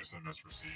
just a misreceipt.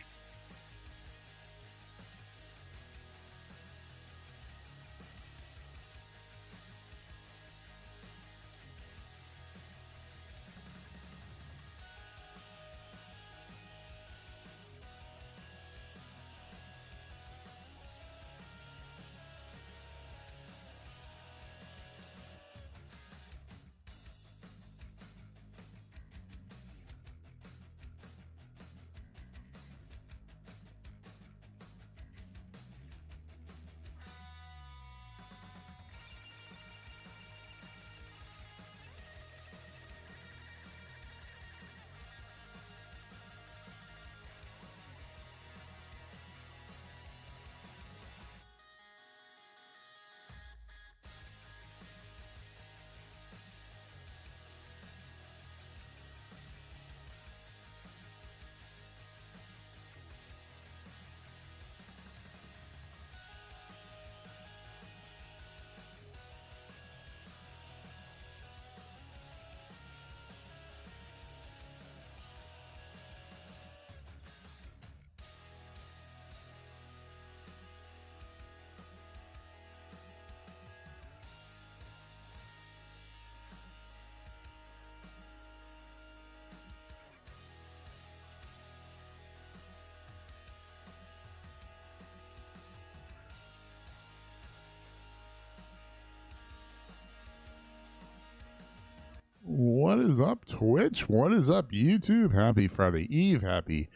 What is up, Twitch? What is up, YouTube? Happy Friday Eve. Happy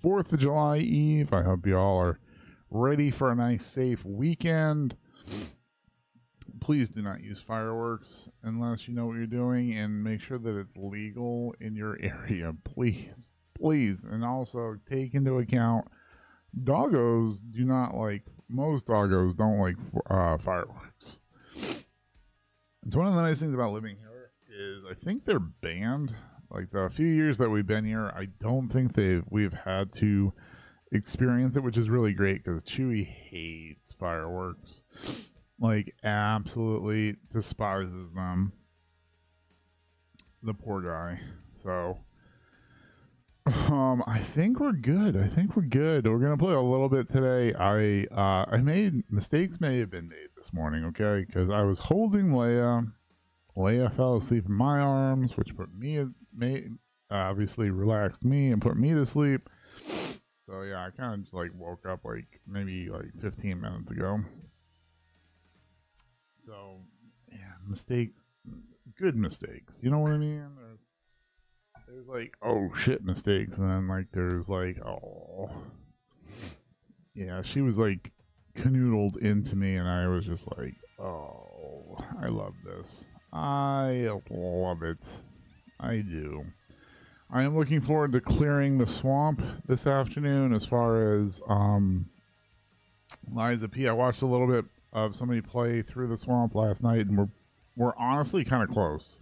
4th of July Eve. I hope you all are ready for a nice, safe weekend. Please do not use fireworks unless you know what you're doing, and make sure that it's legal in your area. Please. Please. And also take into account doggos do not like, most doggos don't like fireworks. It's one of the nice things about living here is I think they're banned. Like the few years that we've been here, I don't think we've had to experience it, which is really great because Chewy hates fireworks. Like absolutely despises them. The poor guy. So I think we're good. We're gonna play a little bit today. I made mistakes may have been made this morning, okay? Because I was holding Leia. Leia fell asleep in my arms, which obviously relaxed me and put me to sleep. So yeah, I kind of just like woke up like maybe like 15 minutes ago. So yeah, good mistakes. You know what I mean? There's like, oh shit, mistakes, and then like there's like, oh yeah, she was like canoodled into me, and I was just like, oh, I love this. I love it. I do. I am looking forward to clearing the swamp this afternoon. As far as Liza P, I watched a little bit of somebody play through the swamp last night, and we're honestly kind of close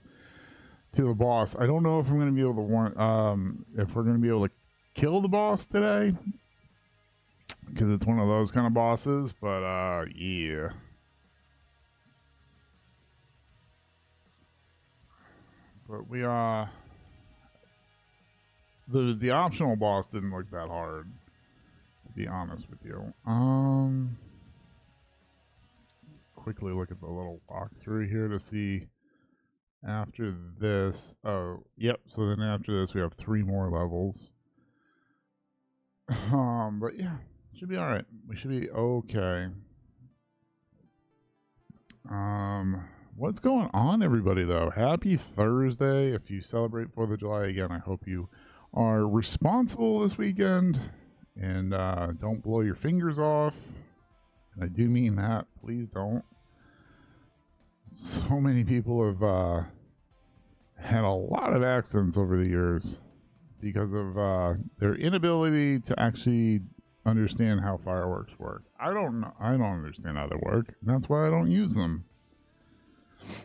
to the boss. I don't know if I'm going to be able to if we're going to be able to kill the boss today, because it's one of those kind of bosses. But yeah. But we the optional boss didn't look that hard, to be honest with you. Quickly look at the little walkthrough here to see after this. Oh, yep. So then after this, we have 3 more levels. But yeah, should be all right. We should be okay. What's going on, everybody, though? Happy Thursday. If you celebrate 4th of July, again, I hope you are responsible this weekend and don't blow your fingers off. And I do mean that. Please don't. So many people have had a lot of accidents over the years because of their inability to actually understand how fireworks work. I don't understand how they work, and that's why I don't use them.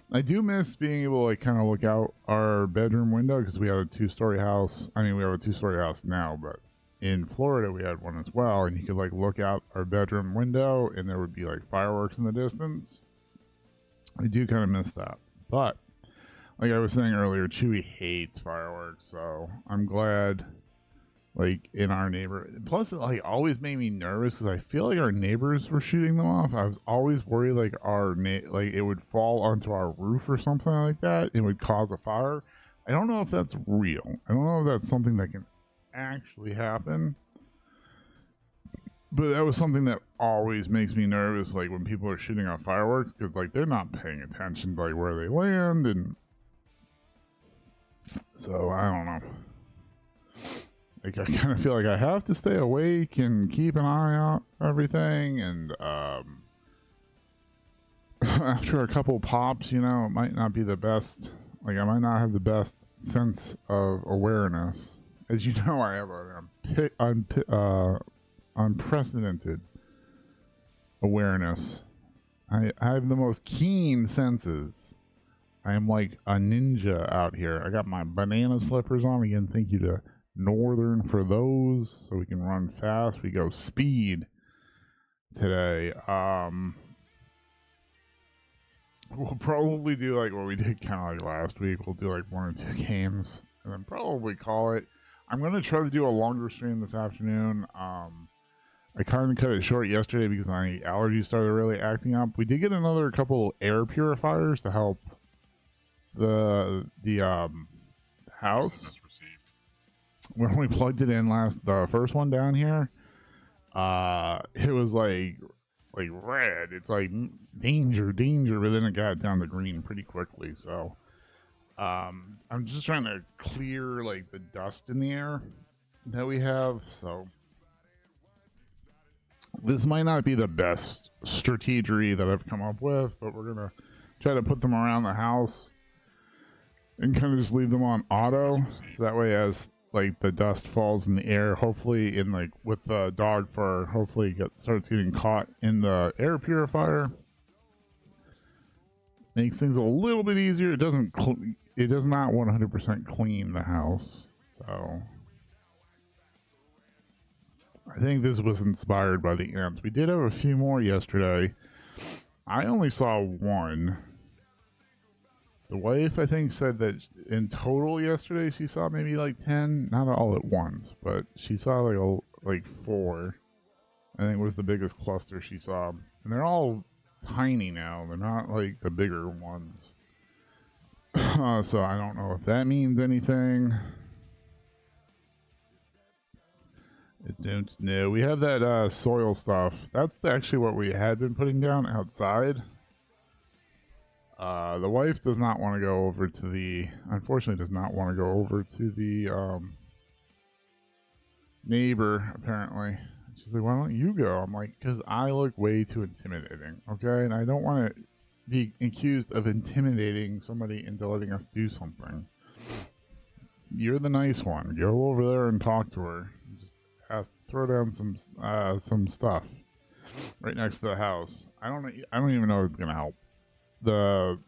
I do miss being able to like kind of look out our bedroom window, because we have a 2-story house. I mean, we have a 2-story house now, but in Florida we had one as well, and you could like look out our bedroom window and there would be like fireworks in the distance. I do kind of miss that. But like I was saying earlier, Chewy hates fireworks, so I'm glad like in our neighborhood. Plus, it like always made me nervous because I feel like our neighbors were shooting them off. I was always worried like like it would fall onto our roof or something like that. It would cause a fire. I don't know if that's real. I don't know if that's something that can actually happen. But that was something that always makes me nervous, like when people are shooting off fireworks, because like they're not paying attention to like where they land, and so I don't know. Like I kind of feel like I have to stay awake and keep an eye out for everything, and after a couple pops, you know, it might not be the best. Like I might not have the best sense of awareness. As you know, I have an unprecedented awareness. I have the most keen senses. I am like a ninja out here. I got my banana slippers on. Again, thank you to Northern for those, so we can run fast. We go speed today. We'll probably do like what we did kind of like last week. We'll do like 1 or 2 games and then probably call it. I'm going to try to do a longer stream this afternoon. I kind of cut it short yesterday because my allergies started really acting up. We did get another couple air purifiers to help the house. When we plugged it in the first one down here, it was like red. It's like danger, but then it got down to green pretty quickly. So I'm just trying to clear like the dust in the air that we have. So this might not be the best strategy that I've come up with, but we're gonna try to put them around the house and kind of just leave them on auto, so that way as like the dust falls in the air, hopefully in like with the dog fur, hopefully starts getting caught in the air purifier. Makes things a little bit easier. It does not 100% clean the house, so I think this was inspired by the ants. We did have a few more yesterday. I only saw one. The wife, I think, said that in total yesterday she saw maybe like 10, not all at once, but she saw like 4. I think was the biggest cluster she saw. And they're all tiny now. They're not like the bigger ones. So I don't know if that means anything. I don't know. We have that soil stuff. That's actually what we had been putting down outside. The wife does not want to go over to the, unfortunately does not want to go over to the neighbor, apparently. She's like, why don't you go? I'm like, because I look way too intimidating, okay? And I don't want to be accused of intimidating somebody into letting us do something. You're the nice one. Go over there and talk to her. Just throw down some stuff right next to the house. I don't even know if it's gonna help. The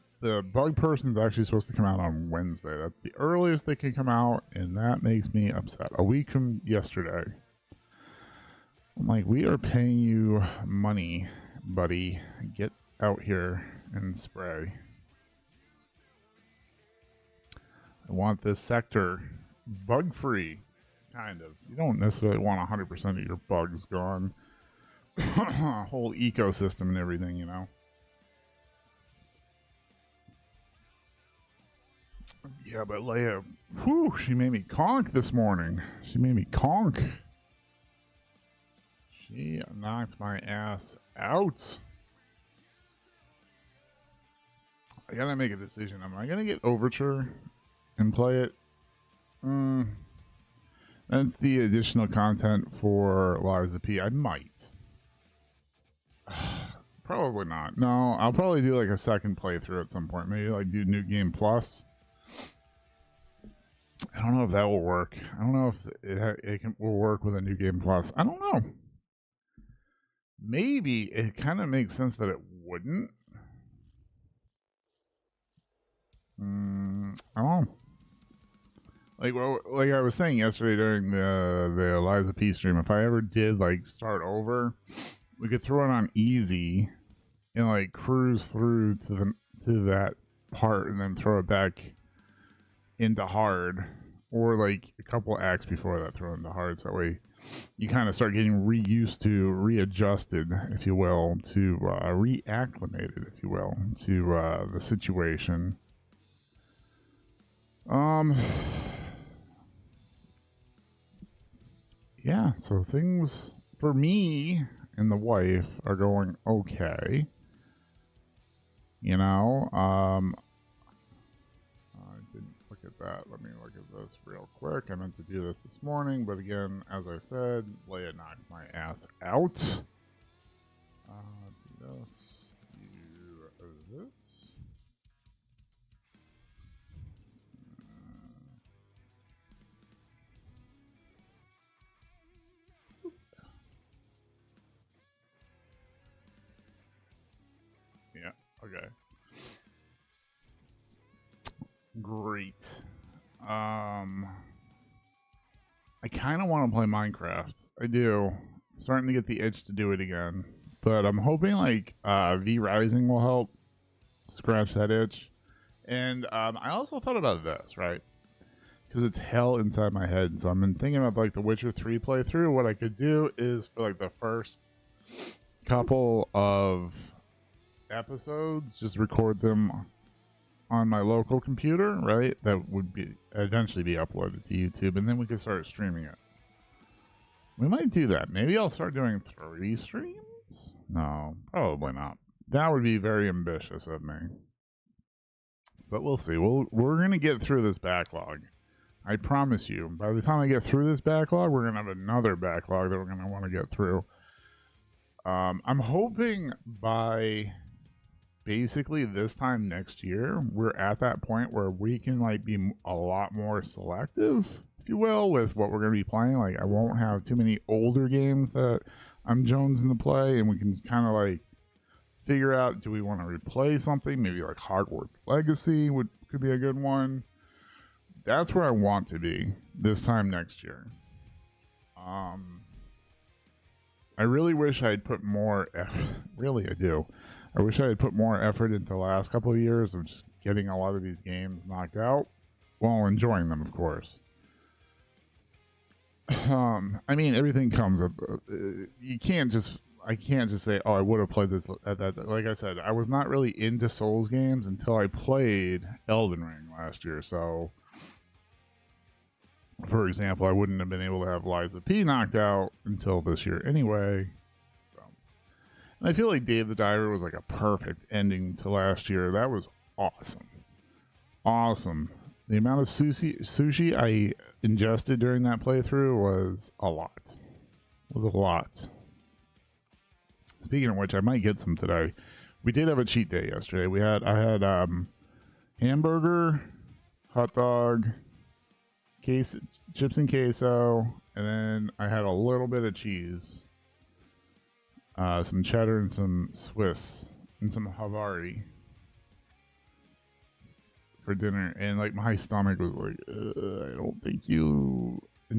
bug person's actually supposed to come out on Wednesday. That's the earliest they can come out, and that makes me upset. A week from yesterday. I'm like, we are paying you money, buddy. Get out here and spray. I want this sector bug-free, kind of. You don't necessarily want 100% of your bugs gone. Whole ecosystem and everything, you know. Yeah, but Leia, whew, she made me conk this morning. She made me conk. She knocked my ass out. I gotta make a decision. Am I gonna get Overture and play it? That's the additional content for Liza P. I might. Probably not. No, I'll probably do like a second playthrough at some point. Maybe like do New Game Plus. I don't know if that will work. I don't know if it will work with a New Game Plus. I don't know. Maybe it kind of makes sense that it wouldn't. I don't know. Like I was saying yesterday during the Eliza P stream, if I ever did like start over, we could throw it on easy and like cruise through to that part and then throw it back into hard, or like a couple acts before that throw into hearts. That way you kind of start getting reused to, readjusted, if you will, to reacclimated, if you will, to the situation. Yeah, so things for me and the wife are going okay. You know, I didn't look at that. Let me look at this real quick. I meant to do this morning, but again, as I said, Leia knocked my ass out. Do this, do this. Yeah, okay. Great. I kind of want to play Minecraft. I do. I'm starting to get the itch to do it again. But I'm hoping like V Rising will help scratch that itch. And I also thought about this, right? Because it's hell inside my head. So I've been thinking about like the Witcher 3 playthrough. What I could do is for like the first couple of episodes, just record them on my local computer, right? That would be eventually be uploaded to YouTube, and then we could start streaming it. We might do that. Maybe I'll start doing 3 streams? No, probably not. That would be very ambitious of me. But we'll see. We're going to get through this backlog. I promise you. By the time I get through this backlog, we're going to have another backlog that we're going to want to get through. I'm hoping by basically this time next year, we're at that point where we can like be a lot more selective, if you will, with what we're going to be playing. Like I won't have too many older games that I'm jonesing to play, and we can kind of like figure out, do we want to replay something? Maybe like Hogwarts Legacy could be a good one. That's where I want to be this time next year. I really wish I'd put more really I do. I wish I had put more effort into the last couple of years of just getting a lot of these games knocked out while enjoying them, of course. I mean, everything comes up. I can't just say, oh, I would have played this at that. Like I said, I was not really into Souls games until I played Elden Ring last year. So, for example, I wouldn't have been able to have Liza P knocked out until this year anyway. So, and I feel like Day of the Diver was like a perfect ending to last year. That was awesome. Awesome. The amount of sushi I ingested during that playthrough was a lot. Speaking of which, I might get some today. We did have a cheat day yesterday. I had hamburger, hot dog, chips and queso, and then I had a little bit of cheese, some cheddar and some Swiss and some Havarti for dinner. And like my stomach was like, I don't think you I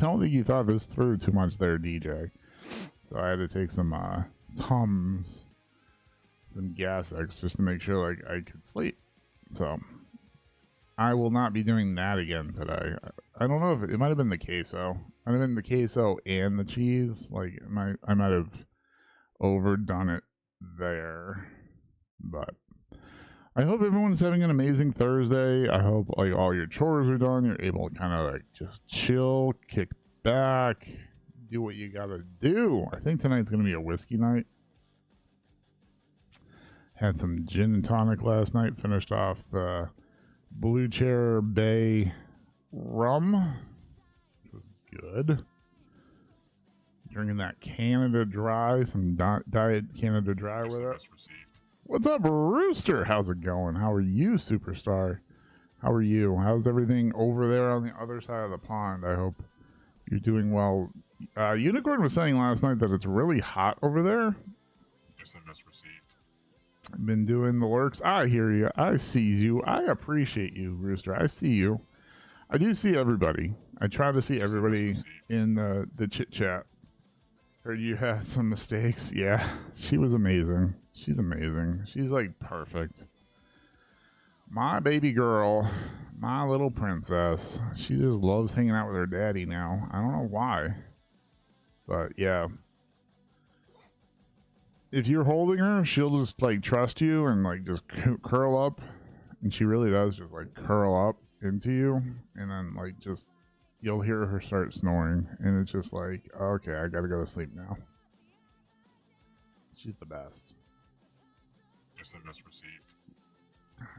don't think you thought this through too much there, DJ. So I had to take some Tums, some Gas X, just to make sure like I could sleep. So I will not be doing that again today. I don't know if it might have been the queso. Might have been the queso and the cheese. Like I might have overdone it there. But I hope everyone's having an amazing Thursday. I hope like all your chores are done. You're able to kind of like just chill, kick back, do what you gotta do. I think tonight's gonna be a whiskey night. Had some gin and tonic last night. Finished off the Blue Chair Bay rum, which was good. Drinking that Canada Dry, some Diet Canada Dry with it. What's up, Rooster? How's it going? How are you, superstar? How are you? How's everything over there on the other side of the pond? I hope you're doing well. Unicorn was saying last night that it's really hot over there. SMS received. I've been doing the works. I hear you. I sees you. I appreciate you, Rooster. I see you. I do see everybody. I try to see everybody in the chit chat. Heard you had some mistakes. Yeah, she was amazing. She's amazing. She's like perfect. My baby girl. My little princess. She just loves hanging out with her daddy now. I don't know why. But yeah. If you're holding her, she'll just like trust you and like just curl up. And she really does just like curl up into you. And then like just, you'll hear her start snoring. And it's just like, okay, I gotta go to sleep now. She's the best. SMS received.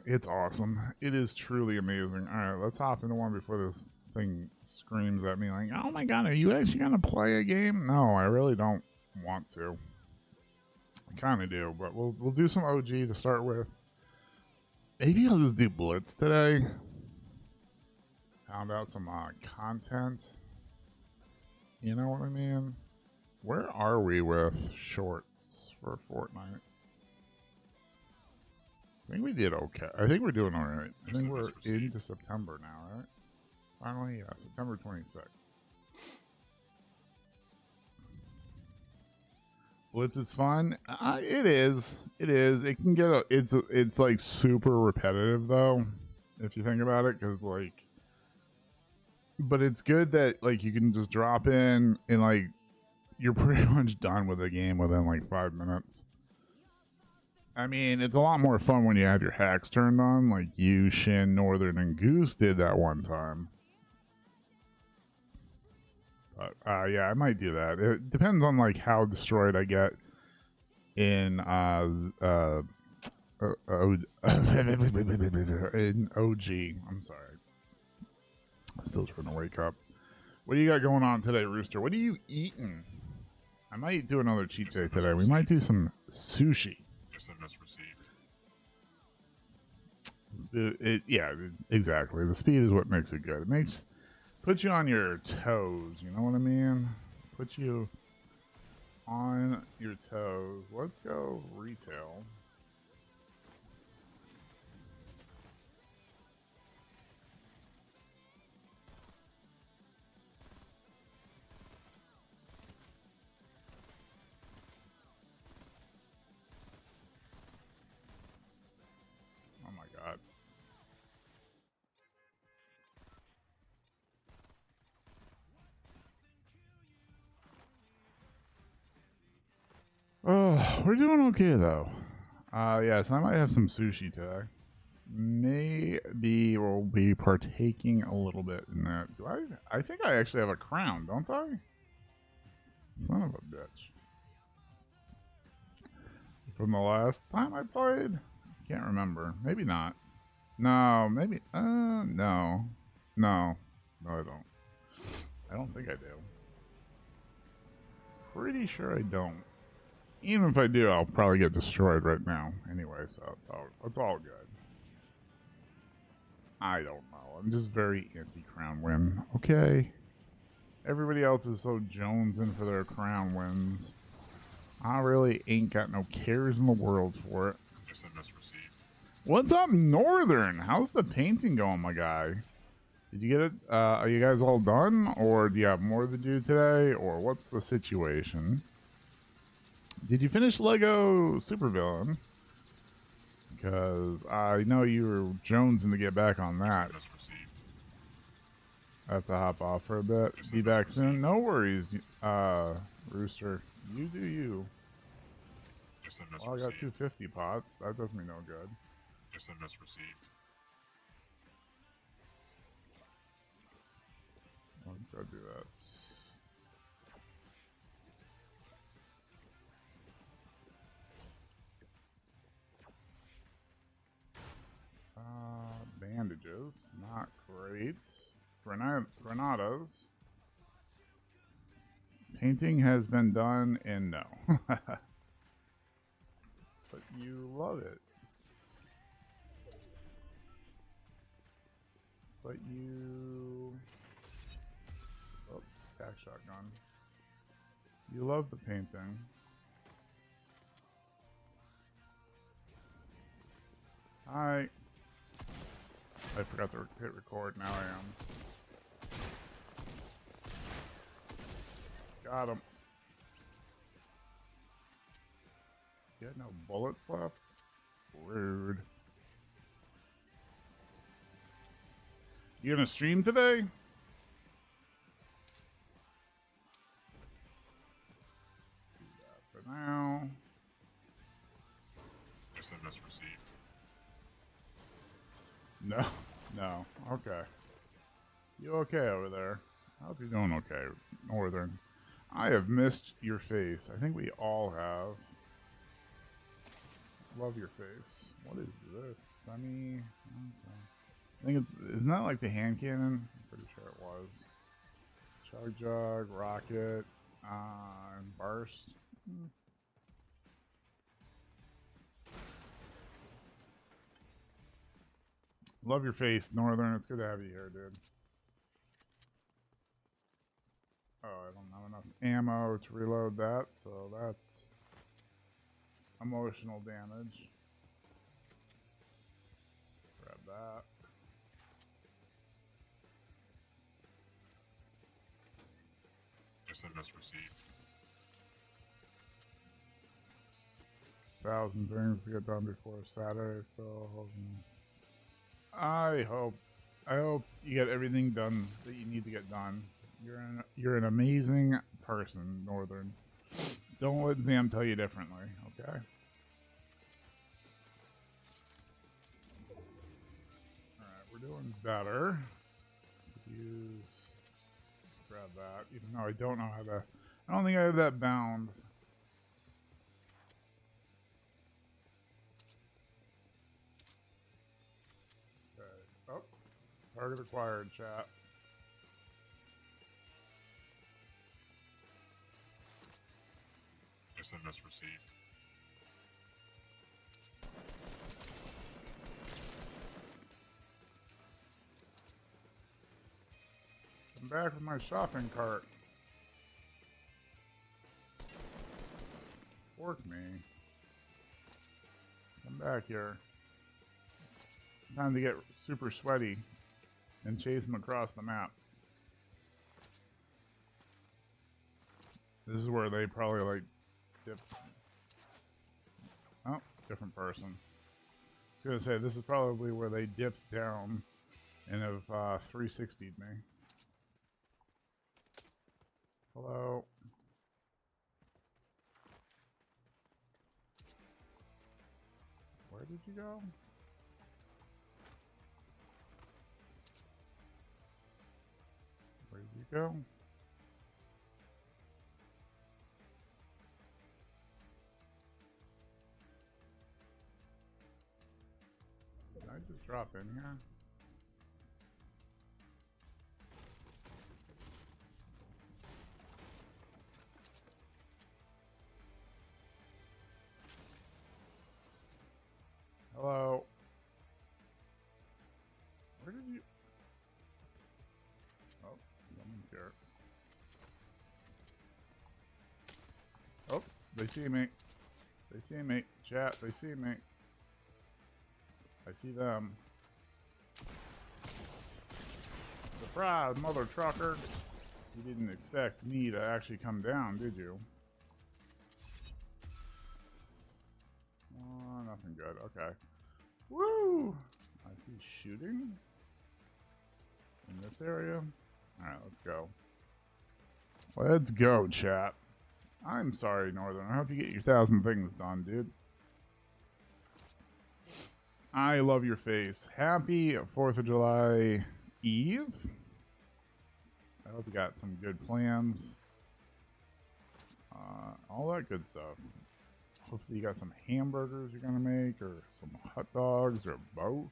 It's awesome. It is truly amazing. All right, let's hop into one before this thing screams at me like, oh my god, are you actually going to play a game? No, I really don't want to. I kind of do, but we'll do some OG to start with. Maybe I'll just do Blitz today. Found out some content. You know what I mean? Where are we with shorts for Fortnite? I think we did okay. I think we're doing all right. I think we're into September now, right? Finally, yeah, September 26th. Blitz is fun. It is. It is. It can get it's like super repetitive though, if you think about it, because like, but it's good that like you can just drop in and like you're pretty much done with the game within like 5 minutes. I mean, it's a lot more fun when you have your hacks turned on, like you, Shin, Northern, and Goose did that one time. But yeah, I might do that. It depends on like how destroyed I get in in OG. I'm sorry. I'm still trying to wake up. What do you got going on today, Rooster? What are you eating? I might do another cheat day today. We might do some sushi. SMS received. Yeah, exactly. The speed is what makes it good. It puts you on your toes. You know what I mean? Puts you on your toes. Let's go retail. Oh my god. Oh, we're doing okay though. Yeah, so I might have some sushi today. Maybe we'll be partaking a little bit in that. Do I think I actually have a crown, don't I? Son of a bitch. From the last time I played? Can't remember. Maybe not. No, maybe. No. No, I don't. I don't think I do. Pretty sure I don't. Even if I do, I'll probably get destroyed right now. Anyway, so it's all good. I don't know. I'm just very anti-crown win. Okay. Everybody else is so jonesing for their crown wins. I really ain't got no cares in the world for it. SMS received. What's up, Northern? How's the painting going, my guy? Did you get it? Are you guys all done? Or do you have more to do today? Or what's the situation? Did you finish Lego Supervillain? Because I know you were jonesing to get back on that. SMS received. I have to hop off for a bit. Be back soon. No worries, Rooster. You do you. SMS Well, I got received. 250 pots. That does me no good. SMS received. Let's go do that. Bandages, not great. Granadas. Painting has been done, and no. But you love it. But you... Oh, back shotgun. You love the painting. Hi. I forgot to hit record. Now I am. Got him. You had no bullets left? Rude. You gonna stream today? Do that for now. SMS received. No, no. Okay. You okay over there? I hope you're doing okay, Northern. I have missed your face. I think we all have. Love your face. What is this? Sunny. Okay. I think isn't that like the hand cannon? I'm pretty sure it was. Chug Jug, Rocket, and Burst. Love your face, Northern. It's good to have you here, dude. Oh, I don't have enough ammo to reload that, so that's emotional damage. Grab that. SMS received. 1,000 things to get done before Saturday. Still, I hope you get everything done that you need to get done. You're an amazing person, Northern. Don't let Zam tell you differently, okay? Alright, we're doing better. Grab that, even though I don't know how to. I don't think I have that bound. Okay. Oh, target acquired, chat. SMS received. I'm back with my shopping cart. Fork me. Come back here. Time to get super sweaty and chase him across the map. This is where they probably like dip. Oh, different person. I was gonna say this is probably where they dipped down and have 360'd me. Hello. Where did you go? Where did you go? Did I just drop in here? Hello. Where did you? Oh, I'm here. Oh, they see me. They see me. Chat, they see me. I see them. Surprise, mother trucker. You didn't expect me to actually come down, did you? Oh, nothing good. Okay. Woo! I see shooting in this area. Alright, let's go. Let's go, chat. I'm sorry, Northern. I hope you get your 1,000 things done, dude. I love your face. Happy 4th of July Eve. I hope you got some good plans. All that good stuff. Hopefully you got some hamburgers you're gonna make, or some hot dogs, or both.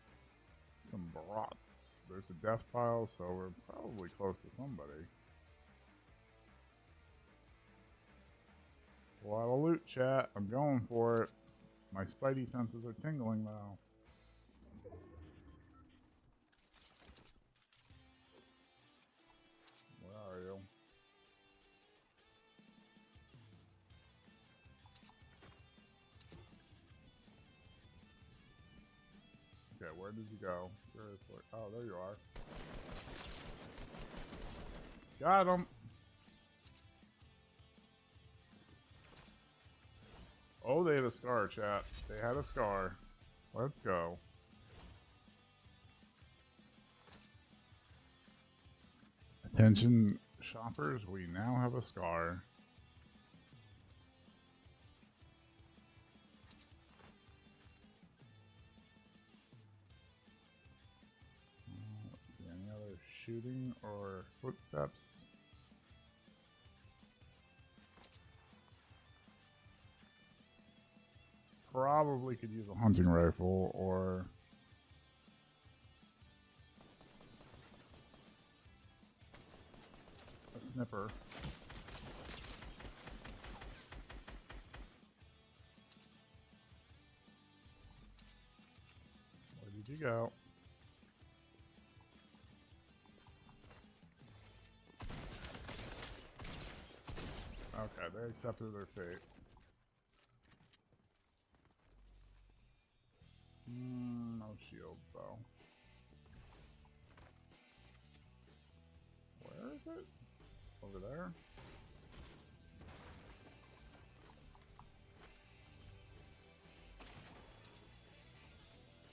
Some brats. There's a death pile, so we're probably close to somebody. A lot of loot, chat. I'm going for it. My spidey senses are tingling now. Where are you? Okay, where did you go? Seriously. Oh, there you are. Got him! Oh, they had a scar, chat. They had a scar. Let's go. Attention shoppers, we now have a scar. Let's see, any other shooting or footsteps? Probably could use a hunting rifle or a snipper. Where did you go? Okay, they accepted their fate. No shields, though. Where is it? Over there?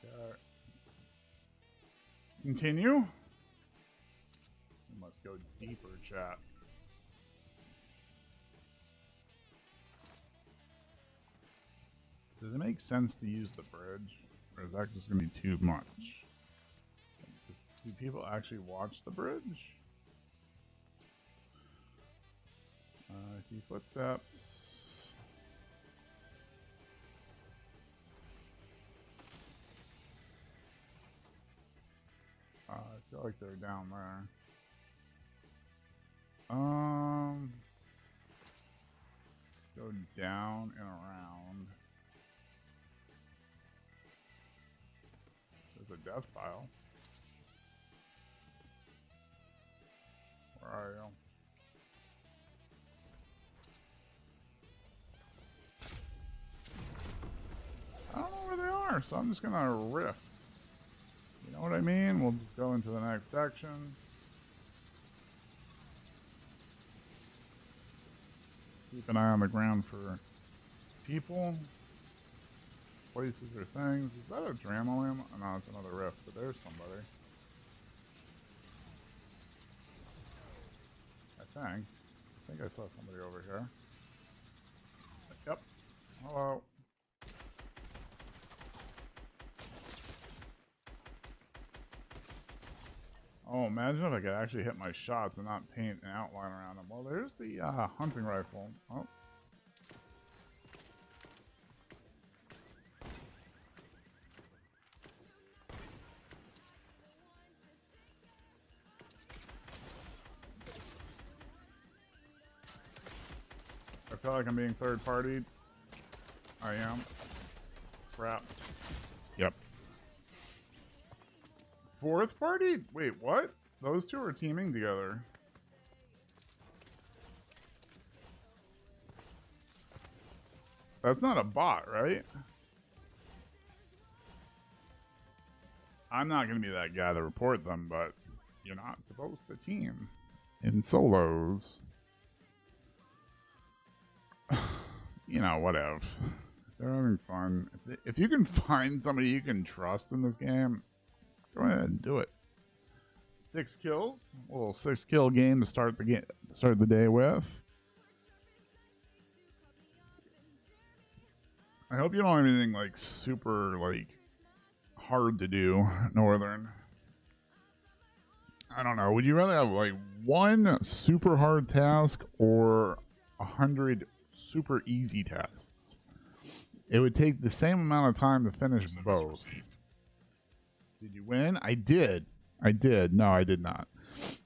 Okay. Continue? We must go deeper, chat. Does it make sense to use the bridge? Or is that just going to be too much? Do people actually watch the bridge? I see footsteps. I feel like they're down there. Go down and around. There's a death pile. Where are you? I don't know where they are, so I'm just gonna rift. You know what I mean? We'll just go into the next section. Keep an eye on the ground for people, places, or things. Is that a Dramolim? Oh, no, it's another rift, but there's somebody. I think I saw somebody over here. Yep. Hello. Oh, imagine if I could actually hit my shots and not paint an outline around them. Well, there's the hunting rifle. Oh. I feel like I'm being third-partied. I am. Crap. Yep. Fourth party? Wait, what? Those two are teaming together. That's not a bot, right? I'm not going to be that guy to report them, but you're not supposed to team in solos. You know, whatever. They're having fun. If you can find somebody you can trust in this game, go ahead and do it. 6 kills, a little 6-kill game to start the day with. I hope you don't have anything like super like hard to do, Northern. I don't know. Would you rather have like one super hard task or 100 super easy tasks? It would take the same amount of time to finish both. Did you win? I did. No, I did not.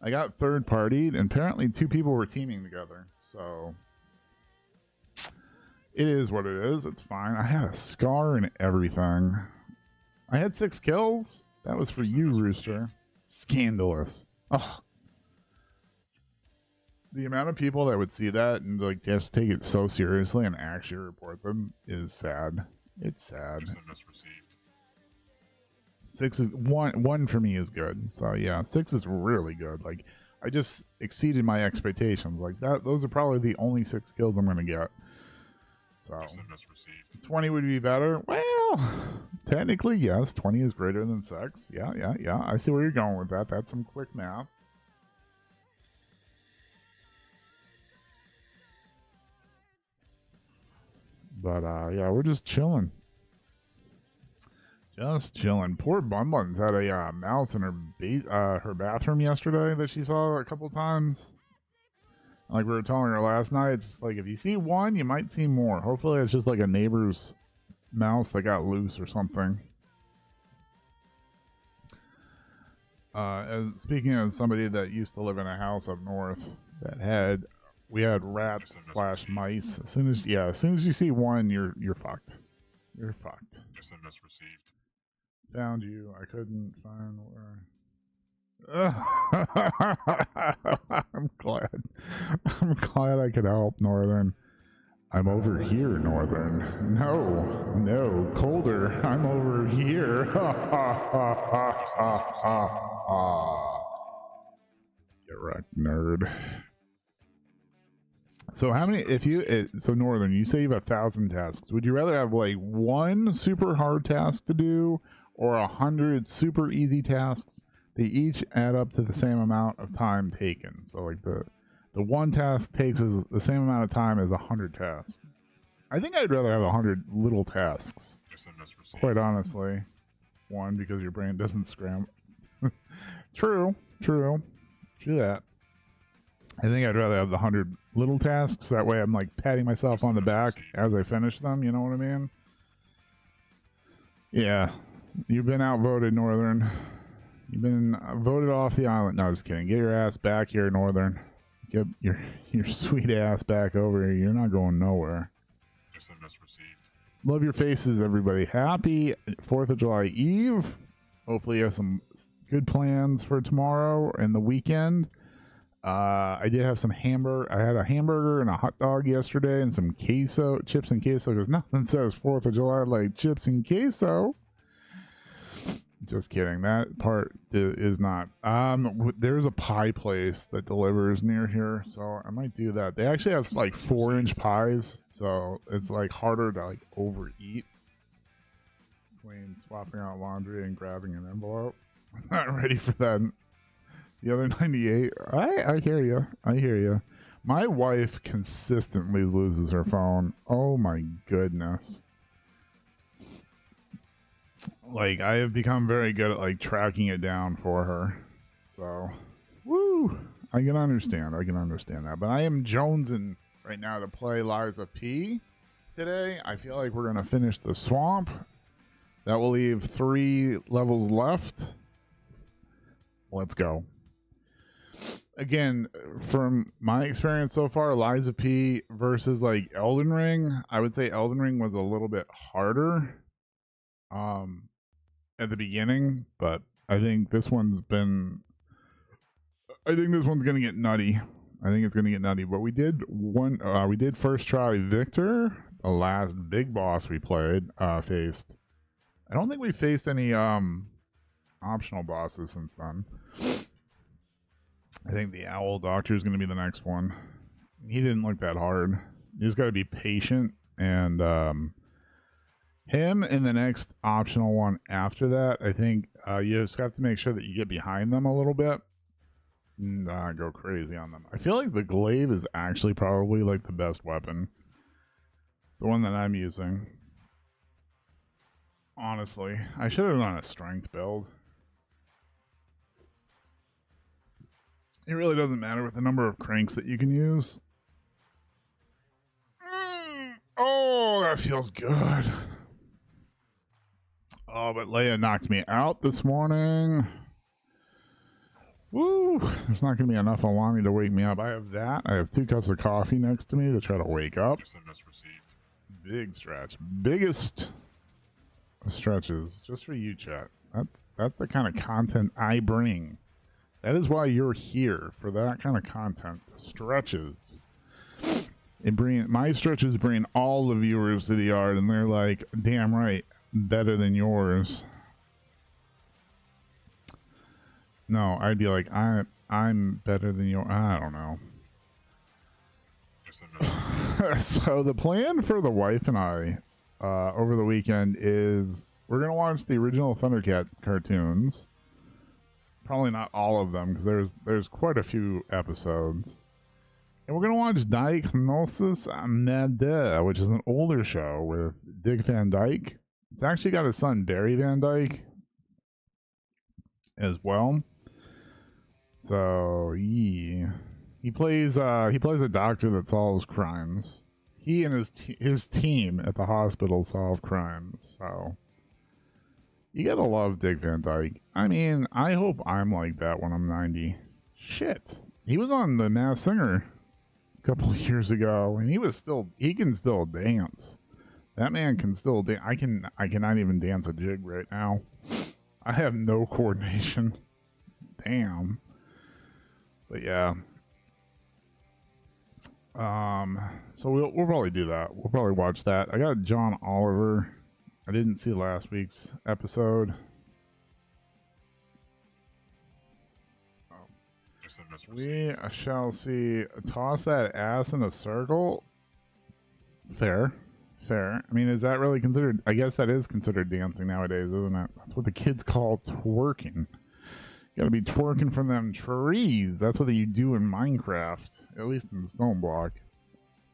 I got third-partied, and apparently 2 people were teaming together. So it is what it is. It's fine. I had a scar and everything. I had 6 kills. That was for you, Rooster. Scandalous. Ugh. The amount of people that would see that and like just take it so seriously and actually report them is sad. It's sad. 6 is one for me is good. So yeah, 6 is really good. Like I just exceeded my expectations. Like that, those are probably the only 6 kills I'm gonna get. So 20 would be better. Well, technically yes, 20 is greater than 6. Yeah. I see where you're going with that. That's some quick math. But yeah, we're just chilling. Just chilling. Poor Bun Buns had a mouse in her bathroom yesterday that she saw a couple times. Like we were telling her last night, it's like if you see one, you might see more. Hopefully, it's just like a neighbor's mouse that got loose or something. Speaking as somebody that used to live in a house up north that we had rats / mice. As soon as you see one, you're fucked. You're fucked. SMS received. Found you. I couldn't find where. I'm glad I could help, Northern. I'm over here, Northern. No, colder. I'm over here. Get wrecked, nerd. So how many? So Northern, you say you have 1,000 tasks. Would you rather have like one super hard task to do, or 100 super easy tasks? They each add up to the same amount of time taken. So like the one task takes the same amount of time as 100 tasks. I think I'd rather have 100 little tasks. Quite honestly. One, because your brain doesn't scramble. True that. I think I'd rather have the 100 little tasks. That way I'm like patting myself on the back as I finish them. You know what I mean? Yeah. You've been outvoted, Northern. You've been voted off the island. No, just kidding. Get your ass back here, Northern. Get your sweet ass back over here. You're not going nowhere. SMS received. Love your faces, everybody. Happy 4th of July Eve. Hopefully you have some good plans for tomorrow and the weekend. I did have some hamburger. I had a hamburger and a hot dog yesterday and some queso, chips and queso, because nothing says 4th of July like chips and queso. Just kidding. That part is not. There's a pie place that delivers near here, so I might do that. They actually have like 4-inch pies, so it's like harder to like overeat between swapping out laundry and grabbing an envelope. I'm not ready for that. The other 98. I hear you. My wife consistently loses her phone. Oh my goodness. Like, I have become very good at like tracking it down for her. So, woo! I can understand that. But I am jonesing right now to play Liza P today. I feel like we're gonna finish the swamp. That will leave 3 levels left. Let's go. Again, from my experience so far, Liza P versus like Elden Ring, I would say Elden Ring was a little bit harder at the beginning, but I think this one's gonna get nutty. I think it's gonna get nutty. But we did first try Victor, the last big boss we played, faced. I don't think we faced any optional bosses since then. I think the Owl Doctor is gonna be the next one. He didn't look that hard. You just gotta be patient, and him in the next optional one after that, I think you just have to make sure that you get behind them a little bit and go crazy on them. I feel like the glaive is actually probably like the best weapon. The one that I'm using. Honestly, I should have done a strength build. It really doesn't matter with the number of cranks that you can use. Oh, that feels good. Oh, but Leia knocked me out this morning. Woo! There's not going to be enough Alani to wake me up. I have that. I have 2 cups of coffee next to me to try to wake up. SMS received. Big stretch. Biggest stretches. Just for you, chat. That's the kind of content I bring. That is why you're here, for that kind of content. Stretches. My stretches bring all the viewers to the yard, and they're like, damn right, better than yours. No, I'd be like, I'm better than yours. I don't know. So the plan for the wife and I over the weekend is we're going to watch the original Thundercat cartoons. Probably not all of them, because there's quite a few episodes. And we're going to watch Diagnosis Mede, which is an older show with Dick Van Dyke. It's actually got his son, Barry Van Dyke, as well. So, yeah. He plays a doctor that solves crimes. He and his team at the hospital solve crimes. So, you gotta love Dick Van Dyke. I mean, I hope I'm like that when I'm 90. Shit. He was on The Masked Singer a couple of years ago, and he can still dance. That man can still dance. I cannot even dance a jig right now. I have no coordination. Damn. But yeah. So we'll probably do that. We'll probably watch that. I got John Oliver. I didn't see last week's episode. We shall see. Toss that ass in a circle. Fair. I mean, is that really considered? I guess that is considered dancing nowadays, isn't it? That's what the kids call twerking. You gotta be twerking from them trees. That's what you do in Minecraft, at least in the Stone Block.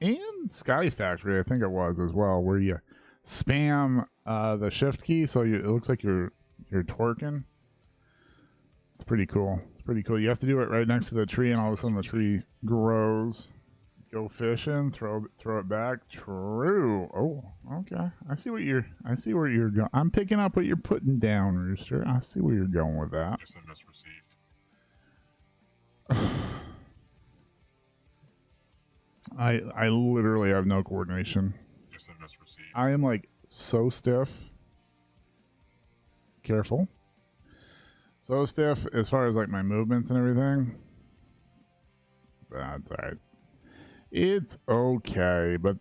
And Sky Factory, I think it was as well, where you spam the shift key so it looks like you're twerking. It's pretty cool. You have to do it right next to the tree, and all of a sudden the tree grows. Go fishing, throw it back. True. Oh, okay. I see where you're going. I'm picking up what you're putting down, Rooster. I see where you're going with that. SMS received. I literally have no coordination. SMS received. I am like so stiff. Careful. So stiff as far as like my movements and everything. That's alright. It's okay, but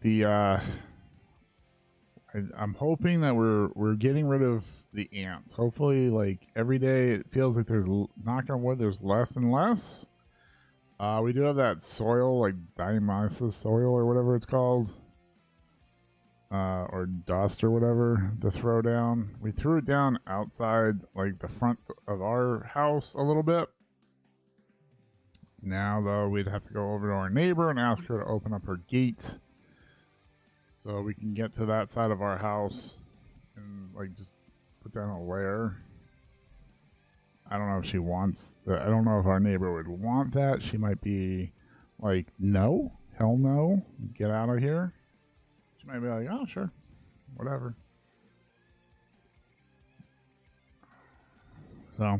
I'm hoping that we're getting rid of the ants. Hopefully, like every day, it feels like there's, knock on wood, there's less and less. We do have that soil, like diamyces soil or whatever it's called, or dust or whatever, to throw down. We threw it down outside, like the front of our house a little bit. Now, though, we'd have to go over to our neighbor and ask her to open up her gate so we can get to that side of our house and, like, just put down a layer. I don't know if she wants that. I don't know if our neighbor would want that. She might be like, no, hell no, get out of here. She might be like, oh, sure, whatever. So,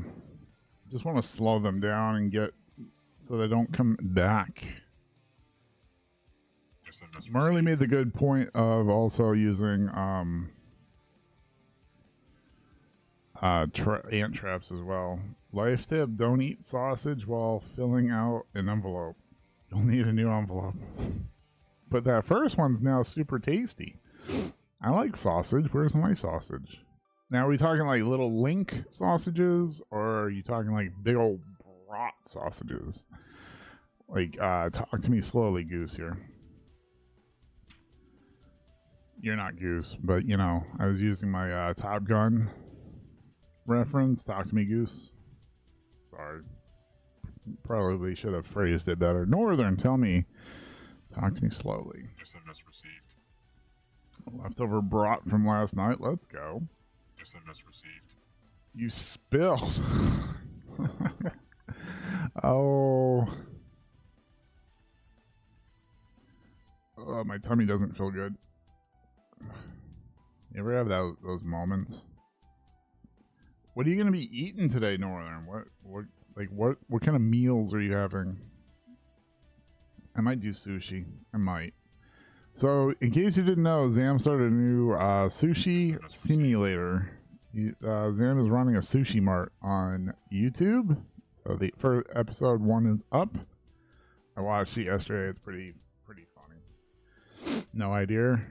just want to slow them down and get so they don't come back. Marley made the good point of also using ant traps as well. Life tip: don't eat sausage while filling out an envelope. You'll need a new envelope. But that first one's now super tasty. I like sausage. Where's my sausage? Now, are we talking like little link sausages, or are you talking like big old brat sausages? Like, talk to me slowly, Goose, here. You're not Goose, but, you know, I was using my Top Gun reference. Talk to me, Goose. Sorry. Probably should have phrased it better. Northern, tell me. Talk to me slowly. SMS received. Leftover brat from last night. Let's go. SMS received. You spilled. Oh. Oh, my tummy doesn't feel good. You ever have those moments? What are you gonna be eating today, Northern? What kind of meals are you having? I might do sushi. I might. So, in case you didn't know, Zam started a new sushi simulator. Zam is running a sushi mart on YouTube. So the first episode 1 is up. I watched it yesterday. It's pretty funny. No idea.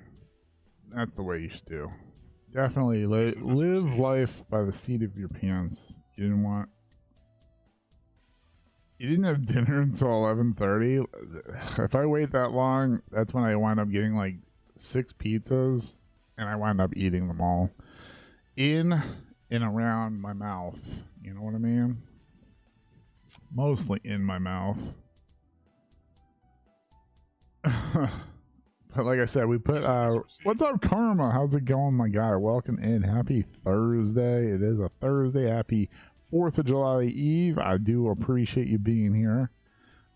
That's the way you should do. Definitely live life by the seat of your pants. You didn't have dinner until 11:30. If I wait that long, that's when I wind up getting like 6 pizzas, and I wind up eating them all in and around my mouth. You know what I mean? Mostly in my mouth. But like I said, we put what's up, Karma? How's it going, my guy? Welcome in. Happy Thursday. It is a Thursday. Happy 4th of July Eve. I do appreciate you being here.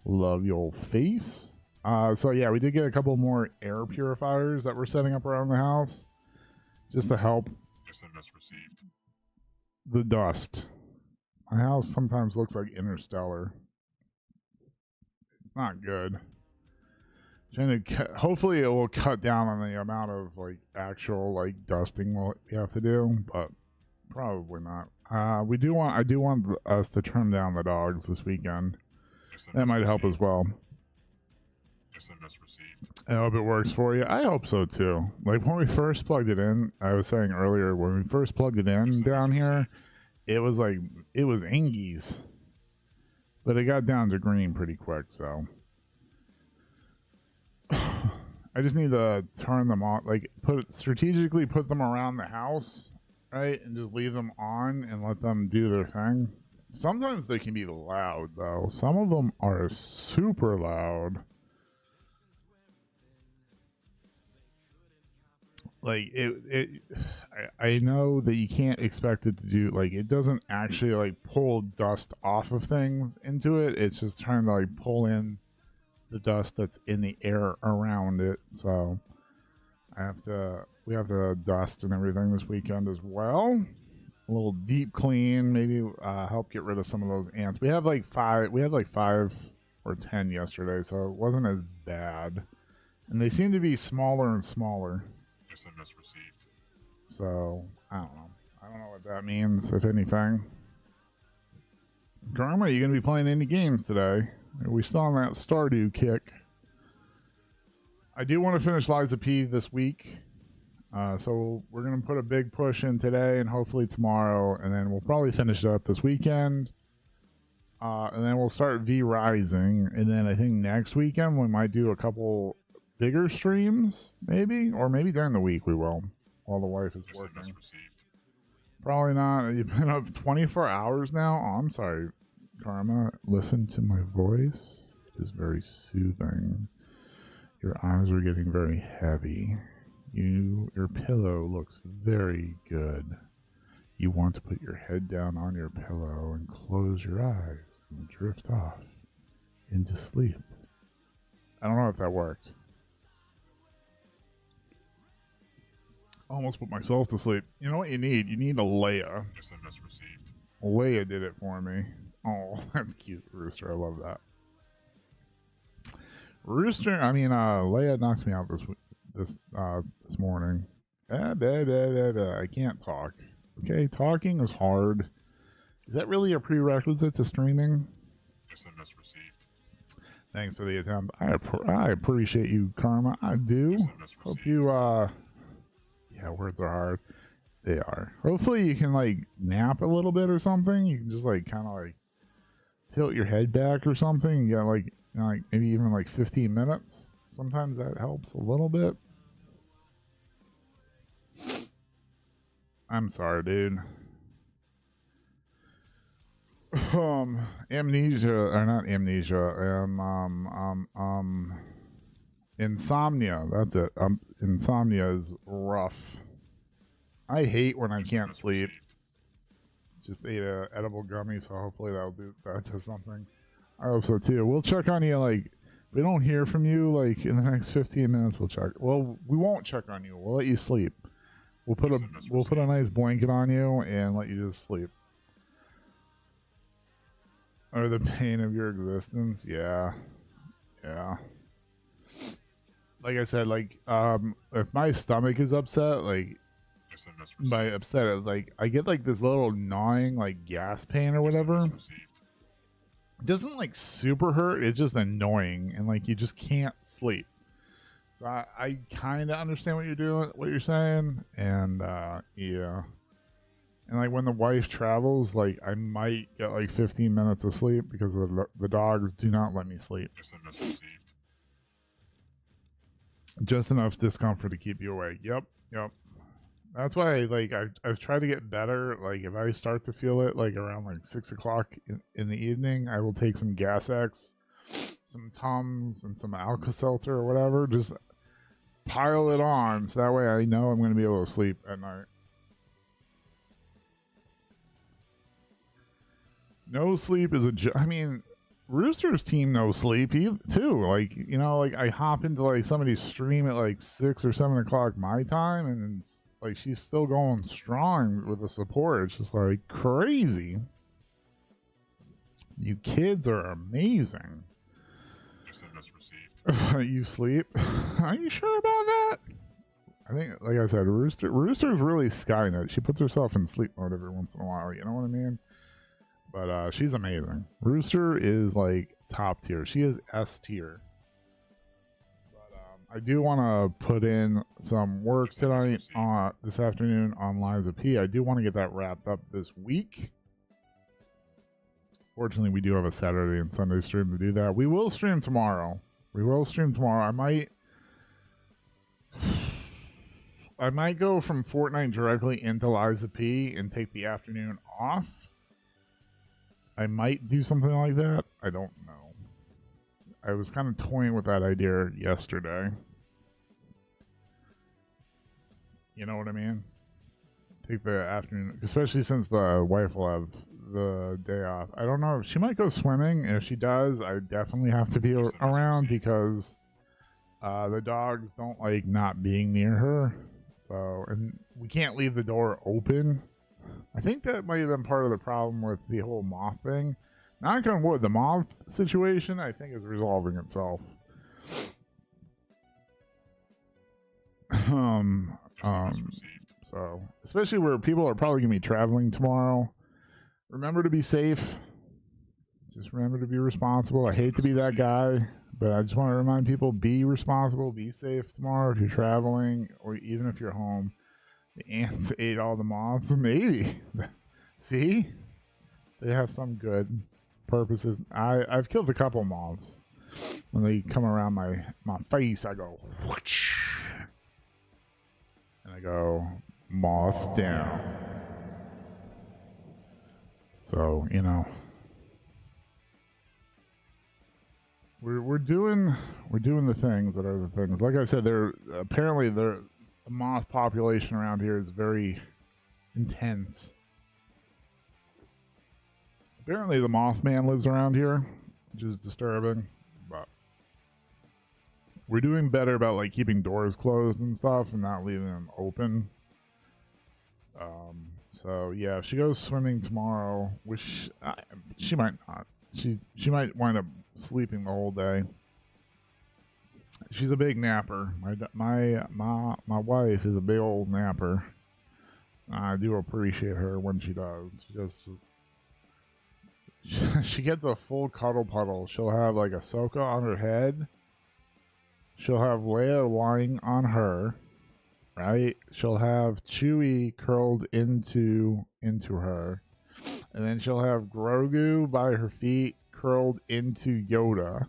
Love your face. So yeah, we did get a couple more air purifiers that we're setting up around the house just to help the dust. My house sometimes looks like Interstellar. It's not good. Hopefully it will cut down on the amount of like actual like dusting we have to do, but probably not. I do want us to trim down the dogs this weekend. That might help as well. I hope it works for you. I hope so too. Like when we first plugged it in, I was saying earlier, when we first plugged it in down here, it was Angies, but it got down to green pretty quick. So I just need to turn them on, like strategically put them around the house, right, and just leave them on and let them do their thing. Sometimes they can be loud though. Some of them are super loud. Like I know that you can't expect it to do, like, it doesn't actually like pull dust off of things into it. It's just trying to like pull in the dust that's in the air around it. So we have to dust and everything this weekend as well. A little deep clean, maybe help get rid of some of those ants. We had like 5 or 10 yesterday, so it wasn't as bad. And they seem to be smaller and smaller. So I don't know what that means, if anything. Karma, are you gonna be playing any games today? Are we still on that Stardew kick? I do want to finish Liza P this week. So we're going to put a big push in today and hopefully tomorrow. And then we'll probably finish it up this weekend. And then we'll start V Rising. And then I think next weekend we might do a couple bigger streams, maybe. Or maybe during the week we will, while the wife is working. Probably not. You've been up 24 hours now? Oh, I'm sorry, Karma. Listen to my voice. It is very soothing. Your eyes are getting very heavy. Your pillow looks very good. You want to put your head down on your pillow and close your eyes and drift off into sleep. I don't know if that worked. Almost put myself to sleep. You know what you need? You need a Leia. Leia did it for me. Oh, that's cute, Rooster. I love that. Leia knocked me out this morning. I can't talk. Okay, talking is hard. Is that really a prerequisite to streaming? Thanks for the attempt. I appreciate you, Karma. I do. Hope you, yeah, words are hard. They are. Hopefully you can, like, nap a little bit or something. You can just, like, kind of, like, tilt your head back or something. You got, like, maybe even, like, 15 minutes. Sometimes that helps a little bit. I'm sorry, dude. Insomnia. That's it. Insomnia is rough. I hate when I can't sleep. Just ate a edible gummy, so hopefully that'll do that to something. I hope so too. We'll check on you, like, if we don't hear from you like in the next 15 minutes, we'll check. Well, we won't check on you. We'll let you sleep. We'll put a nice blanket on you and let you just sleep. Or the pain of your existence, yeah. Like I said, like, if my stomach is upset, like, by upset, like, I get like this little gnawing, like, gas pain or whatever. It doesn't like super hurt. It's just annoying, and like you just can't sleep. So I kind of understand what you're saying, and yeah. And like when the wife travels, like I might get like 15 minutes of sleep because the dogs do not let me sleep. Just enough discomfort to keep you awake. Yep. That's why I've tried to get better. Like if I start to feel it like around like 6 o'clock in the evening, I will take some Gas X, some Tums and some Alka-Seltzer or whatever. Just pile it on so that way I know I'm going to be able to sleep at night. No sleep is I mean, Rooster's team no sleep too. Like, you know, like I hop into like somebody's stream at like 6 or 7 o'clock my time, and it's like she's still going strong with the support. It's just like crazy. You kids are amazing. SMS received. You sleep? Are you sure about that? I think, like I said, Rooster's really Skynet. She puts herself in sleep mode every once in a while. You know what I mean? But she's amazing. Rooster is like top tier. She is S tier. But I do want to put in some work tonight, this afternoon on Liza P. I do want to get that wrapped up this week. Fortunately, we do have a Saturday and Sunday stream to do that. We will stream tomorrow. I might go from Fortnite directly into Liza P and take the afternoon off. I might do something like that. I don't know. I was kind of toying with that idea yesterday. You know what I mean? Take the afternoon, especially since the wife will have the day off. I don't know. She might go swimming. If she does, I definitely have to be around because the dogs don't like not being near her. So, and we can't leave the door open. I think that might have been part of the problem with the whole moth thing. Knock on wood, the moth situation, I think, is resolving itself. So, especially where people are probably going to be traveling tomorrow. Remember to be safe. Just remember to be responsible. I hate to be that guy, but I just want to remind people, be responsible, be safe tomorrow if you're traveling, or even if you're home. The ants ate all the moths. Maybe. See? They have some good purposes. I've killed a couple moths. When they come around my face, I go, whoosh, and I go, moth down. So, you know, we're doing the things that are the things. Like I said, the moth population around here is very intense. Apparently the Mothman lives around here, which is disturbing, but we're doing better about like keeping doors closed and stuff and not leaving them open. So yeah, if she goes swimming tomorrow, which she might not. She might wind up sleeping the whole day. She's a big napper. My wife is a big old napper. I do appreciate her when she does. She gets a full cuddle puddle. She'll have like Ahsoka on her head. She'll have Leia lying on her, right? She'll have Chewie curled into her, and then she'll have Grogu by her feet curled into Yoda.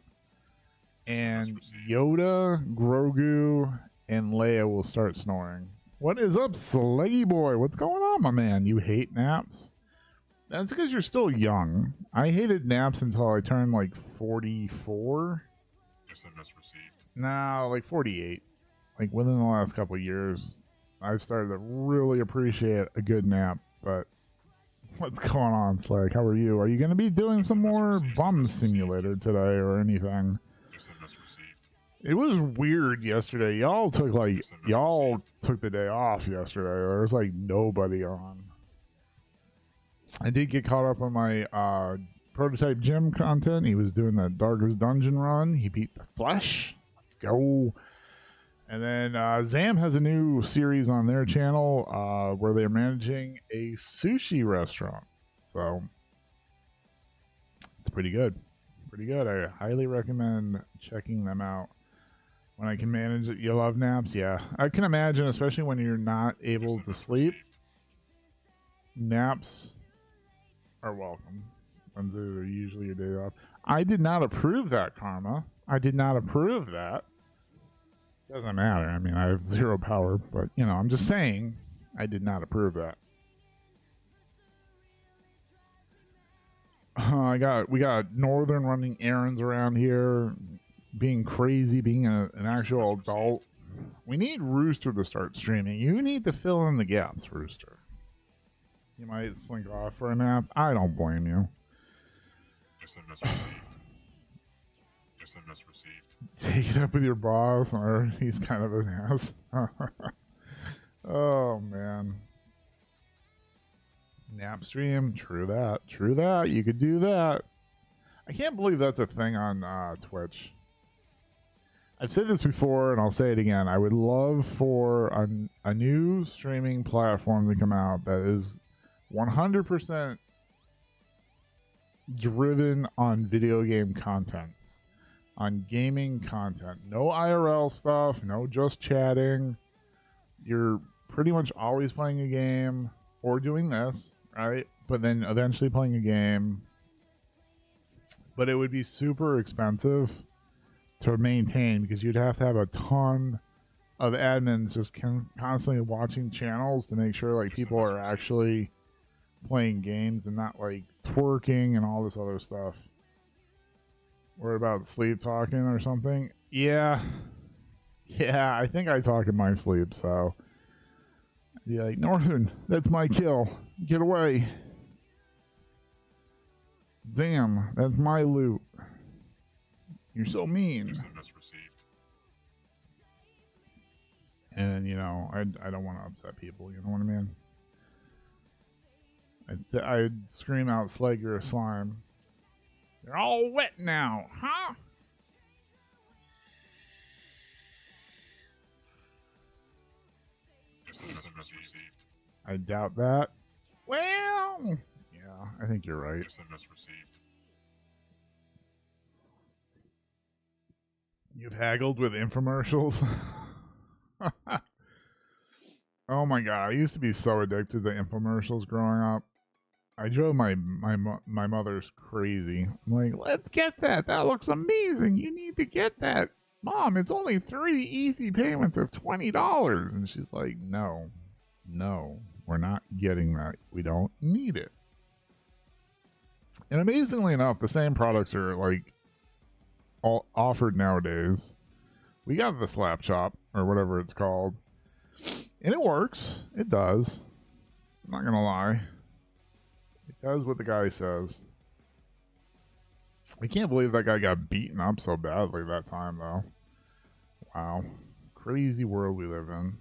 And Yoda, Grogu, and Leia will start snoring. What is up, Sleggy Boy? What's going on, my man? You hate naps? That's because you're still young. I hated naps until I turned like 44. SMS received. No, like 48. Like within the last couple of years, I've started to really appreciate a good nap. But what's going on, Slag? How are you? Are you going to be doing some more Bum Simulator today or anything? It was weird yesterday. Y'all took the day off yesterday. There was like nobody on. I did get caught up on my prototype Jim content. He was doing the Darkest Dungeon run. He beat the Flesh. Let's go. And then Zam has a new series on their channel where they're managing a sushi restaurant. So it's pretty good. Pretty good. I highly recommend checking them out. When I can manage it. You love naps? Yeah. I can imagine, especially when you're not able to sleep. Naps are welcome. Wednesdays are usually your day off. I did not approve that, Karma. I did not approve that. Doesn't matter. I mean, I have zero power, but, you know, I'm just saying I did not approve that. We got Northern running errands around here, being crazy, being an actual adult. We need Rooster to start streaming. You need to fill in the gaps, Rooster. You might slink off for a nap. I don't blame you. SMS received. SMS received. Take it up with your boss, or he's kind of an ass. Oh, man. Nap stream. True that. True that. You could do that. I can't believe that's a thing on Twitch. I've said this before, and I'll say it again. I would love for a new streaming platform to come out that is 100% driven on video game content, on gaming content. No IRL stuff, no just chatting. You're pretty much always playing a game or doing this, right? But then eventually playing a game. But it would be super expensive to maintain because you'd have to have a ton of admins just constantly watching channels to make sure like people are actually playing games and not like twerking and all this other stuff. Worried about sleep talking or something? Yeah, I think I talk in my sleep. So yeah, like, Northern, that's my kill. Get away. Damn, that's my loot. You're so mean. SMS received. And you know, I don't want to upset people. You know what I mean? I'd scream out, "Slag, you're a slime." You're all wet now, huh? SMS received. I doubt that. Well, yeah, I think you're right. SMS received. You've haggled with infomercials? Oh my god, I used to be so addicted to infomercials growing up. I drove my mother's crazy. I'm like, let's get that. That looks amazing. You need to get that. Mom, it's only 3 easy payments of $20. And she's like, no, we're not getting that. We don't need it. And amazingly enough, the same products are like all offered nowadays. We got the Slap Chop or whatever it's called, and it works. It does. I'm not gonna lie. It does what the guy says. I can't believe that guy got beaten up so badly that time, though. Wow, crazy world we live in.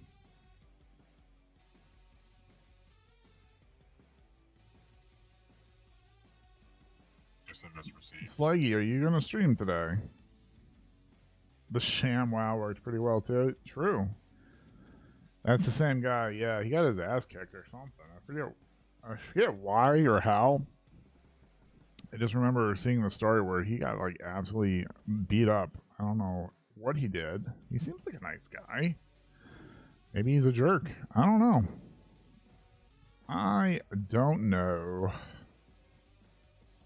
SMS received. Slaggy, are you gonna stream today? The Sham Wow worked pretty well too. True. That's the same guy. Yeah, he got his ass kicked or something. I forget why or how. I just remember seeing the story where he got like absolutely beat up. I don't know what he did. He seems like a nice guy. Maybe he's a jerk. I don't know. I don't know.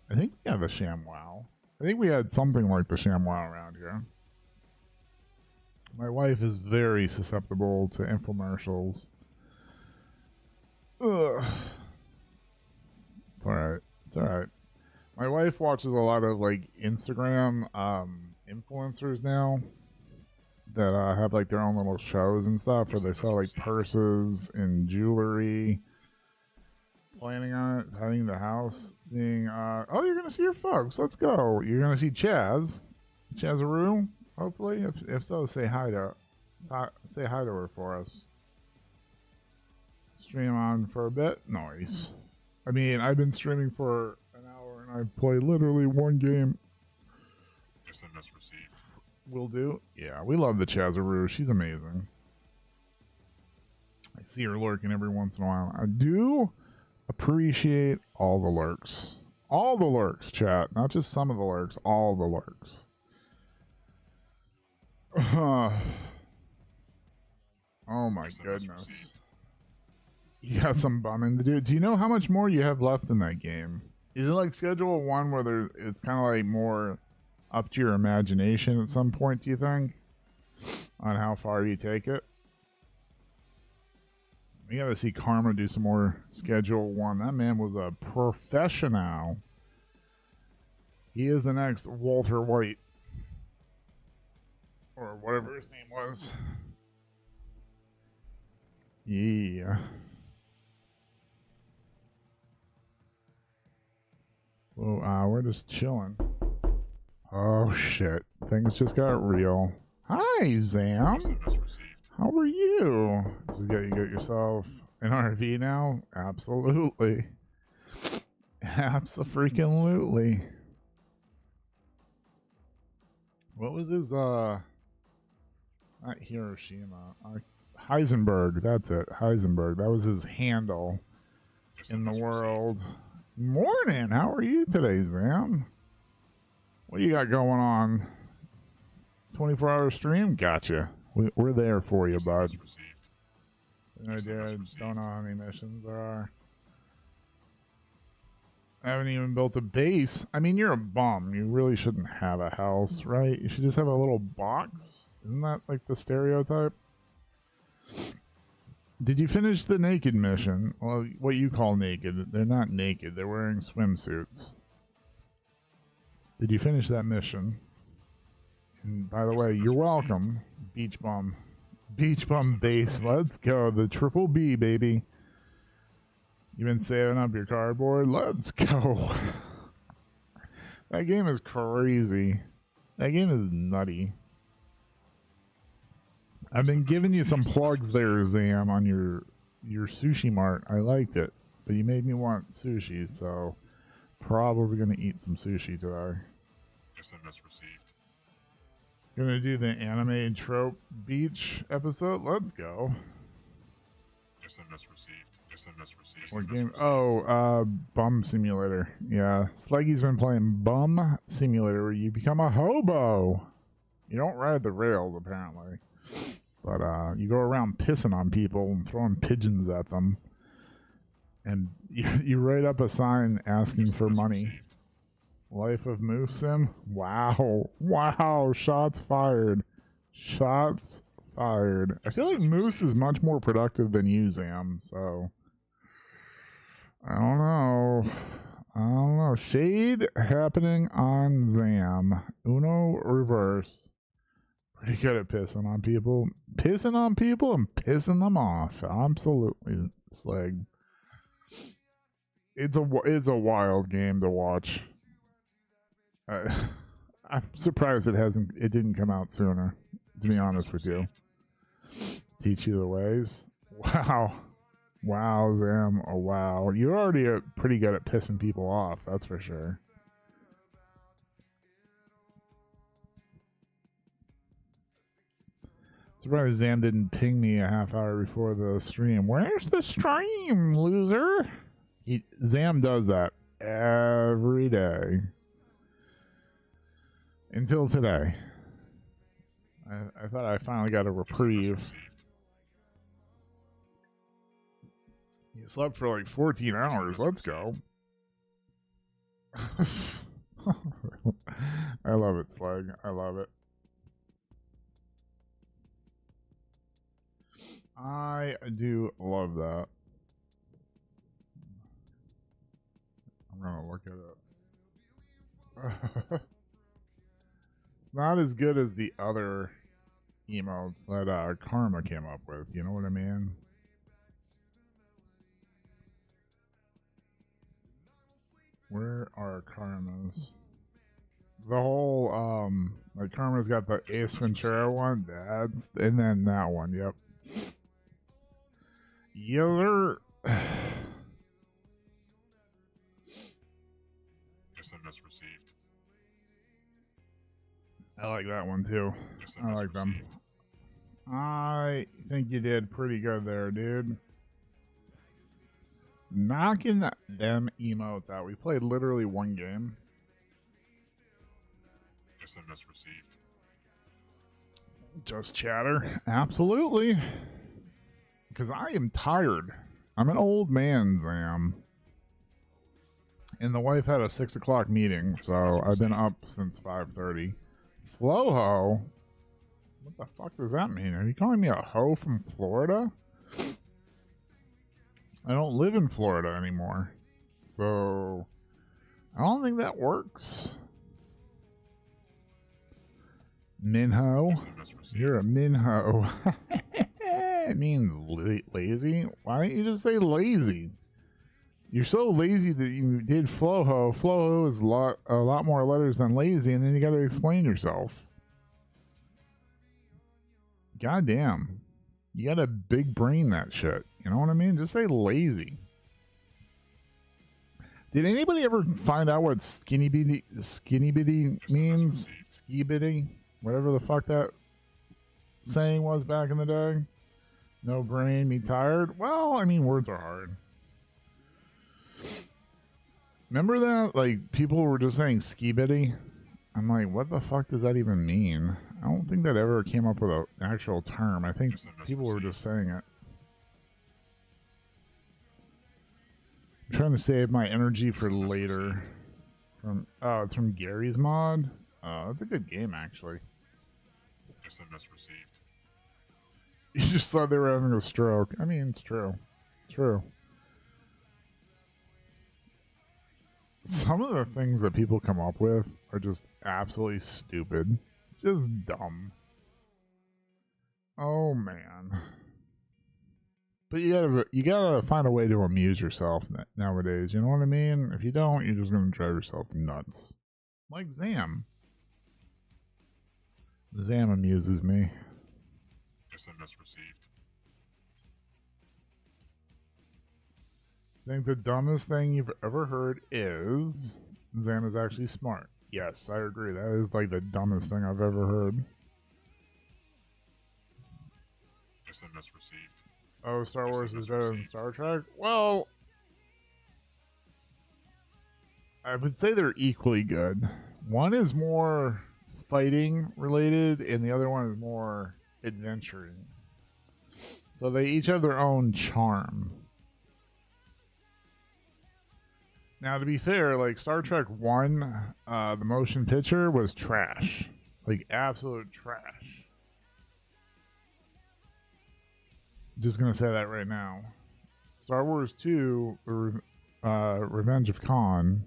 I think we have a ShamWow. I think we had something like the ShamWow around here. My wife is very susceptible to infomercials. Ugh. It's alright. It's alright. My wife watches a lot of like Instagram influencers now that have like their own little shows and stuff where they sell like purses and jewelry. Planning on it, heading to the house, seeing, oh, you're gonna see your folks. Let's go. You're gonna see Chazaroo, hopefully. If so, say hi to her for us. Stream on for a bit. Nice. I mean, I've been streaming for an hour and I've played literally one game. SMS received. Will do. Yeah, we love the Chazaroo. She's amazing. I see her lurking every once in a while. I do appreciate all the lurks. All the lurks, chat. Not just some of the lurks, all the lurks. Oh my goodness. You got some bumming to do. Do you know how much more you have left in that game? Is it like Schedule 1 where it's kind of like more up to your imagination at some point, do you think? On how far you take it? We gotta see Karma do some more Schedule 1. That man was a professional. He is the next Walter White. Or whatever his name was. Yeah. Well, we're just chilling. Oh shit. Things just got real. Hi, Zam. SMS received. How are you? You got yourself an RV now? Absolutely. Abso-freaking-lutely. What was his, not Hiroshima. Heisenberg, that's it. Heisenberg. That was his handle in the world. Morning. How are you today, Zam? What do you got going on? 24-hour stream? Gotcha. We're there for you, bud. No idea. Don't know how many missions there are. I haven't even built a base. I mean, you're a bum. You really shouldn't have a house, right? You should just have a little box. Isn't that like the stereotype? Did you finish the naked mission? Well, what you call naked. They're not naked. They're wearing swimsuits. Did you finish that mission? And by the way, you're welcome. Beach bum. Beach bum base. Let's go. The triple B, baby. You been saving up your cardboard? Let's go. That game is crazy. That game is nutty. I've been giving you some plugs there, Zam, on your sushi mart. I liked it, but you made me want sushi, so probably gonna eat some sushi today. SMS received. Gonna do the anime trope beach episode. Let's go. SMS received. SMS received. What game? Oh, Bum Simulator. Yeah, Sluggy's been playing Bum Simulator, where you become a hobo. You don't ride the rails, apparently. But you go around pissing on people and throwing pigeons at them. And you write up a sign asking for money. Life of Moose Sim? Wow. Wow. Shots fired. Shots fired. I feel like Moose is much more productive than you, Zam. So, I don't know. Shade happening on Zam. Uno reverse. Pretty good at pissing on people. Pissing on people and pissing them off. Absolutely, Slag. It's a wild game to watch. I'm surprised it didn't come out sooner, to be honest with you. Teach you the ways. Wow. Wow, Zam. Oh, wow. You're already pretty good at pissing people off, that's for sure. Surprised Zam didn't ping me a half hour before the stream. Where's the stream, loser? Zam does that every day. Until today. I thought I finally got a reprieve. You slept for like 14 hours. Let's go. I love it, Slag. I love it. I do love that. I'm gonna look at it. It's not as good as the other emotes that Karma came up with. You know what I mean? Where are Karmas? The whole like Karma's got the Ace Ventura one. And then that one. Yep. User. SMS received. I like that one too. I like them. I think you did pretty good there, dude. Knocking them emotes out. We played literally one game. SMS received. Just chatter. Absolutely. Because I am tired. I'm an old man, Zam. And the wife had a 6 o'clock meeting, so I've been up since 5:30. Floho? What the fuck does that mean? Are you calling me a hoe from Florida? I don't live in Florida anymore. So, I don't think that works. Minho. SMS received. You're a minho. It means lazy. Why don't you just say lazy? You're so lazy that you did floho. Floho is a lot more letters than lazy, and then you got to explain yourself. Goddamn. You got a big brain, that shit. You know what I mean? Just say lazy. Did anybody ever find out what skinny bitty means? Ski bitty? Whatever the fuck that saying was back in the day. No brain, me tired. Well, I mean, words are hard. Remember that? Like, people were just saying ski bitty. I'm like, what the fuck does that even mean? I don't think that ever came up with an actual term. I think people were just saying it. I'm trying to save my energy for later. It's from Gary's mod. That's a good game, actually. SMS received. You just thought they were having a stroke. I mean, it's true. True. Some of the things that people come up with are just absolutely stupid. Just dumb. Oh, man. But you gotta find a way to amuse yourself nowadays. You know what I mean? If you don't, you're just gonna drive yourself nuts. Like Zam. Zam amuses me. SMS received. I think the dumbest thing you've ever heard is Zam is actually smart. Yes, I agree. That is like the dumbest thing I've ever heard. SMS received. Oh, Star Wars is better than Star Trek? Well, I would say they're equally good. One is more fighting related, and the other one is more adventuring. So they each have their own charm. Now, to be fair, like Star Trek 1, the motion picture was trash. Like, absolute trash. Just gonna say that right now. Star Wars 2, Revenge of Khan,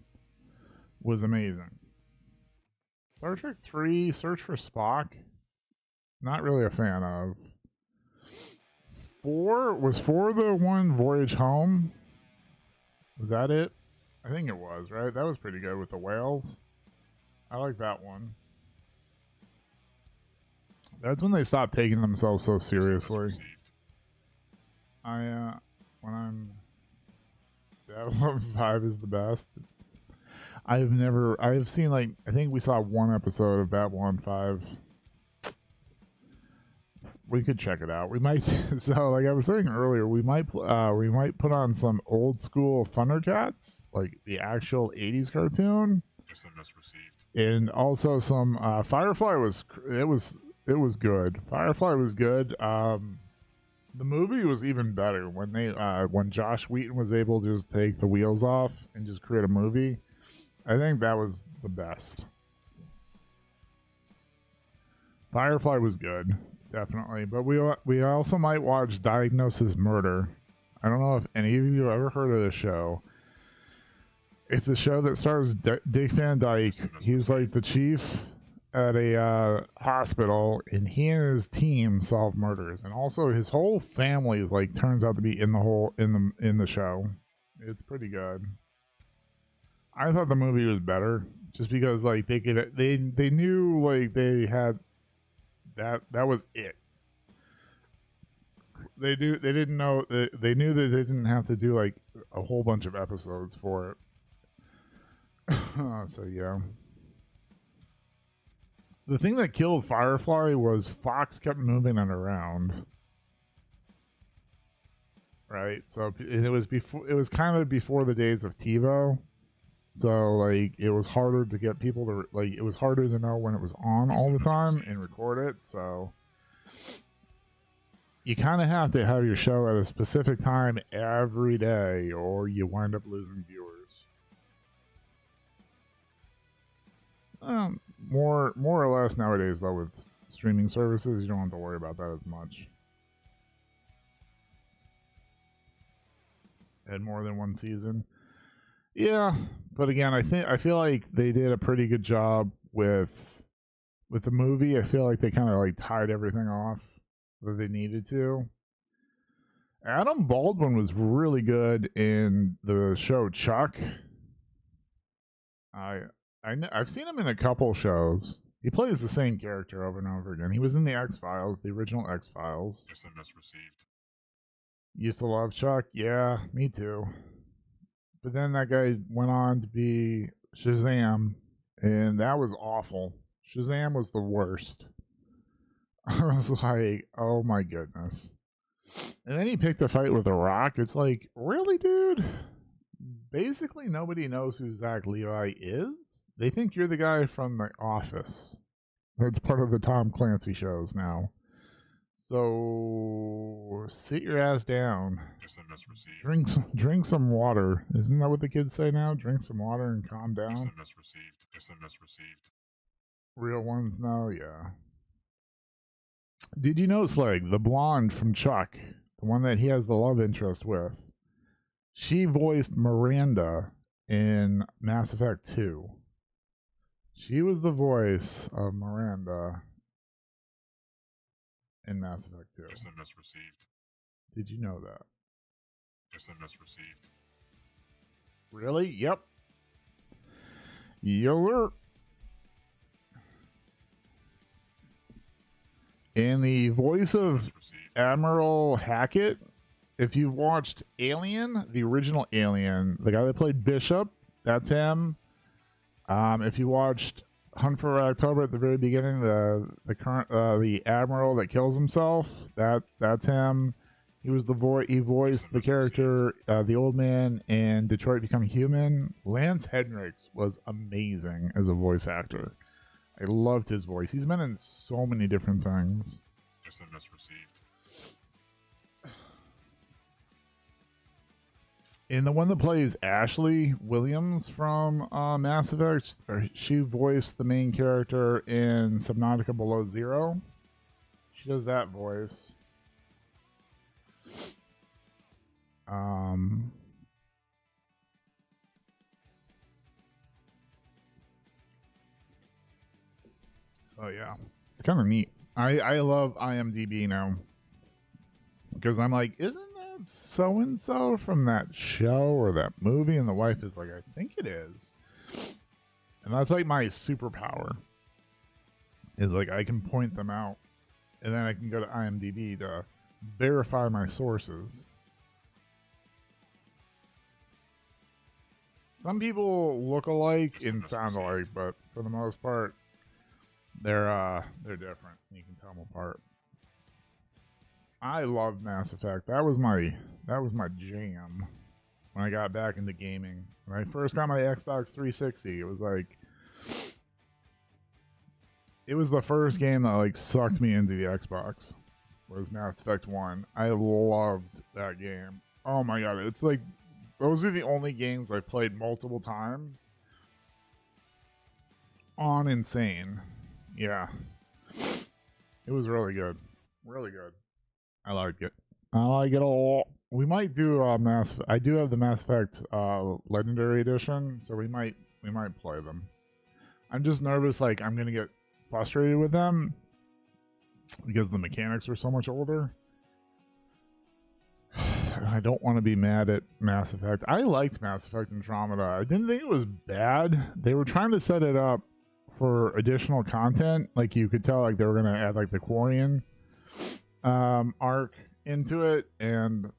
was amazing. Star Trek 3, Search for Spock, not really a fan of. 4, was 4 the one Voyage Home? Was that it? I think it was, right? That was pretty good with the whales. I like that one. That's when they stopped taking themselves so seriously. Babylon 5 is the best. I've seen, like, I think we saw one episode of Babylon 5. We could check it out. We might, so like I was saying earlier, we might put on some old school Thundercats, like the actual 80s cartoon. SMS received. And also some Firefly was good. Firefly was good. The movie was even better when Josh Wheaton was able to just take the wheels off and just create a movie. I think that was the best. Firefly was good, definitely. But we also might watch Diagnosis Murder. I don't know if any of you have ever heard of this show. It's a show that stars Dick Van Dyke. He's like the chief at a hospital, and he and his team solve murders, and also his whole family is like turns out to be in the show. It's pretty good. I thought the movie was better just because like they knew like they had that was it. They knew they didn't have to do like a whole bunch of episodes for it. So yeah. The thing that killed Firefly was Fox kept moving it around. Right? So it was kind of before the days of TiVo. So like it was harder to get people to like it was harder to know when it was on all the time and record it. So you kind of have to have your show at a specific time every day or you wind up losing viewers. More or less nowadays though with streaming services, you don't have to worry about that as much. Had more than one season. Yeah, but again, I feel like they did a pretty good job with with the movie. I feel like they kind of like tied everything off that they needed to. Adam Baldwin was really good in the show Chuck. I've seen him in a couple shows. He plays the same character over and over again. He was in the X-Files, the original X-Files. SMS received. Used to love Chuck. Yeah, me too. But then that guy went on to be Shazam, and that was awful. Shazam was the worst. I was like, oh my goodness. And then he picked a fight with The Rock. It's like, really, dude? Basically, nobody knows who Zach Levi is. They think you're the guy from The Office. That's part of the Tom Clancy shows now. So sit your ass down. SMS received. Drink some water. Isn't that what the kids say now? Drink some water and calm down. SMS received. SMS received. Real ones now, yeah. Did you notice, like, the blonde from Chuck, the one that he has the love interest with, she voiced Miranda in Mass Effect 2. She was the voice of Miranda in Mass Effect 2. SMS received. Did you know that? SMS received. Really? Yep. Yeller. And the voice of Admiral Hackett, if you've watched Alien, the original Alien, the guy that played Bishop, that's him. If you watched Hunt for Red October at the very beginning, the admiral that kills himself, that's him. He was he voiced the character, the old man in Detroit Become Human. Lance Henriksen was amazing as a voice actor. I loved his voice. He's been in so many different things. SMS received. And the one that plays Ashley Williams from Mass Effect, she voiced the main character in Subnautica Below Zero. She does that voice. So yeah, it's kind of neat. I love IMDb now because I'm like, isn't that so and so from that show or that movie? And the wife is like, I think it is. And that's like my superpower. Is like I can point them out, and then I can go to IMDb to verify my sources. Some people look alike and sound alike, but for the most part, they're different. You can tell them apart. I love Mass Effect. That was my jam when I got back into gaming. When I first got my Xbox 360, it was the first game that like sucked me into the Xbox. Was Mass Effect 1. I loved that game. Oh my god, it's like those are the only games I've played multiple times on Insane. Yeah. It was really good. Really good. I liked it. I like it a lot. We might do I do have the Mass Effect Legendary Edition, so we might play them. I'm just nervous like I'm gonna get frustrated with them because the mechanics are so much older. I don't want to be mad at Mass Effect. I liked Mass Effect Andromeda. I didn't think it was bad. They were trying to set it up for additional content. Like you could tell like they were going to add like the Quarian arc into it. And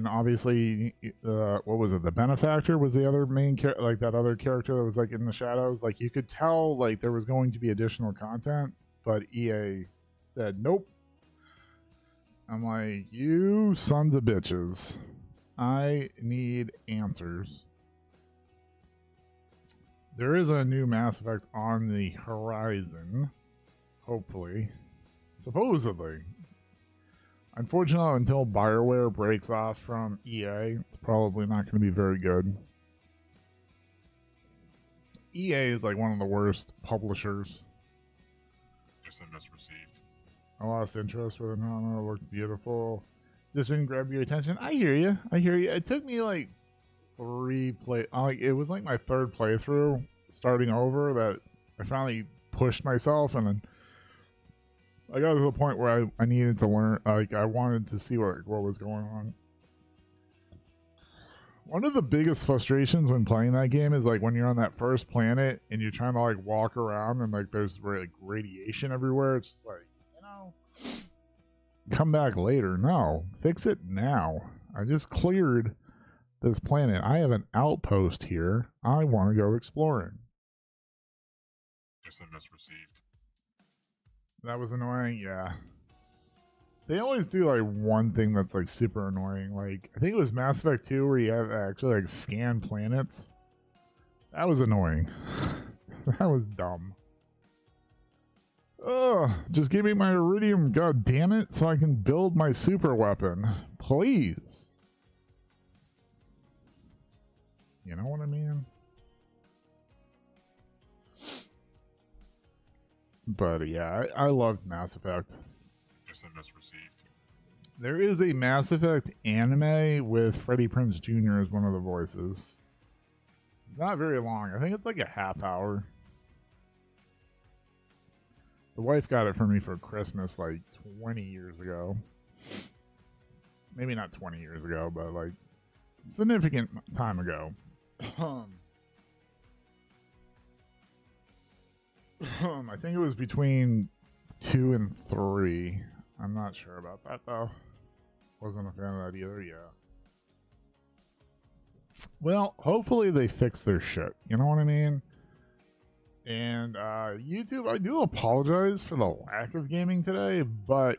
obviously, what was it? The Benefactor was the other main character, like that other character that was like in the shadows. Like you could tell like there was going to be additional content, but EA said, nope. I'm like, you sons of bitches. I need answers. There is a new Mass Effect on the horizon. Hopefully. Supposedly. Unfortunately, until BioWare breaks off from EA, it's probably not going to be very good. EA is like one of the worst publishers. SMS received. I lost interest with it. No, it looked beautiful. Just didn't grab your attention. I hear you. It took me like it was like my third playthrough starting over that I finally pushed myself, and then I got to the point where I needed to learn. Like, I wanted to see what was going on. One of the biggest frustrations when playing that game is like when you're on that first planet and you're trying to like walk around and like there's like radiation everywhere. It's just like, come back later. No, fix it now. I just cleared this planet. I have an outpost here. I want to go exploring. SMS received. That was annoying. Yeah. They always do like one thing that's like super annoying. Like, I think it was Mass Effect 2 where you have to actually like scan planets. That was annoying. That was dumb. Ugh, just give me my iridium, god damn it, so I can build my super weapon. Please. You know what I mean? But yeah, I loved Mass Effect. SMS received. There is a Mass Effect anime with Freddie Prinze Jr. as one of the voices. It's not very long. I think it's like a half hour. The wife got it for me for Christmas like 20 years ago. Maybe not 20 years ago, but like significant time ago. I think it was between 2 and 3. I'm not sure about that though. Wasn't a fan of that either, yeah. Well, hopefully they fix their shit. You know what I mean? And YouTube, I do apologize for the lack of gaming today, but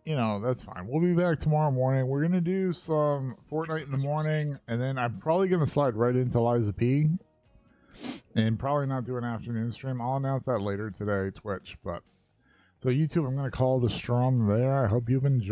you know, that's fine. We'll be back tomorrow morning. We're gonna do some Fortnite in the morning, and then I'm probably gonna slide right into Liza P. And probably not do an afternoon stream. I'll announce that later today, Twitch. But so YouTube, I'm gonna call the strum there. I hope you've enjoyed.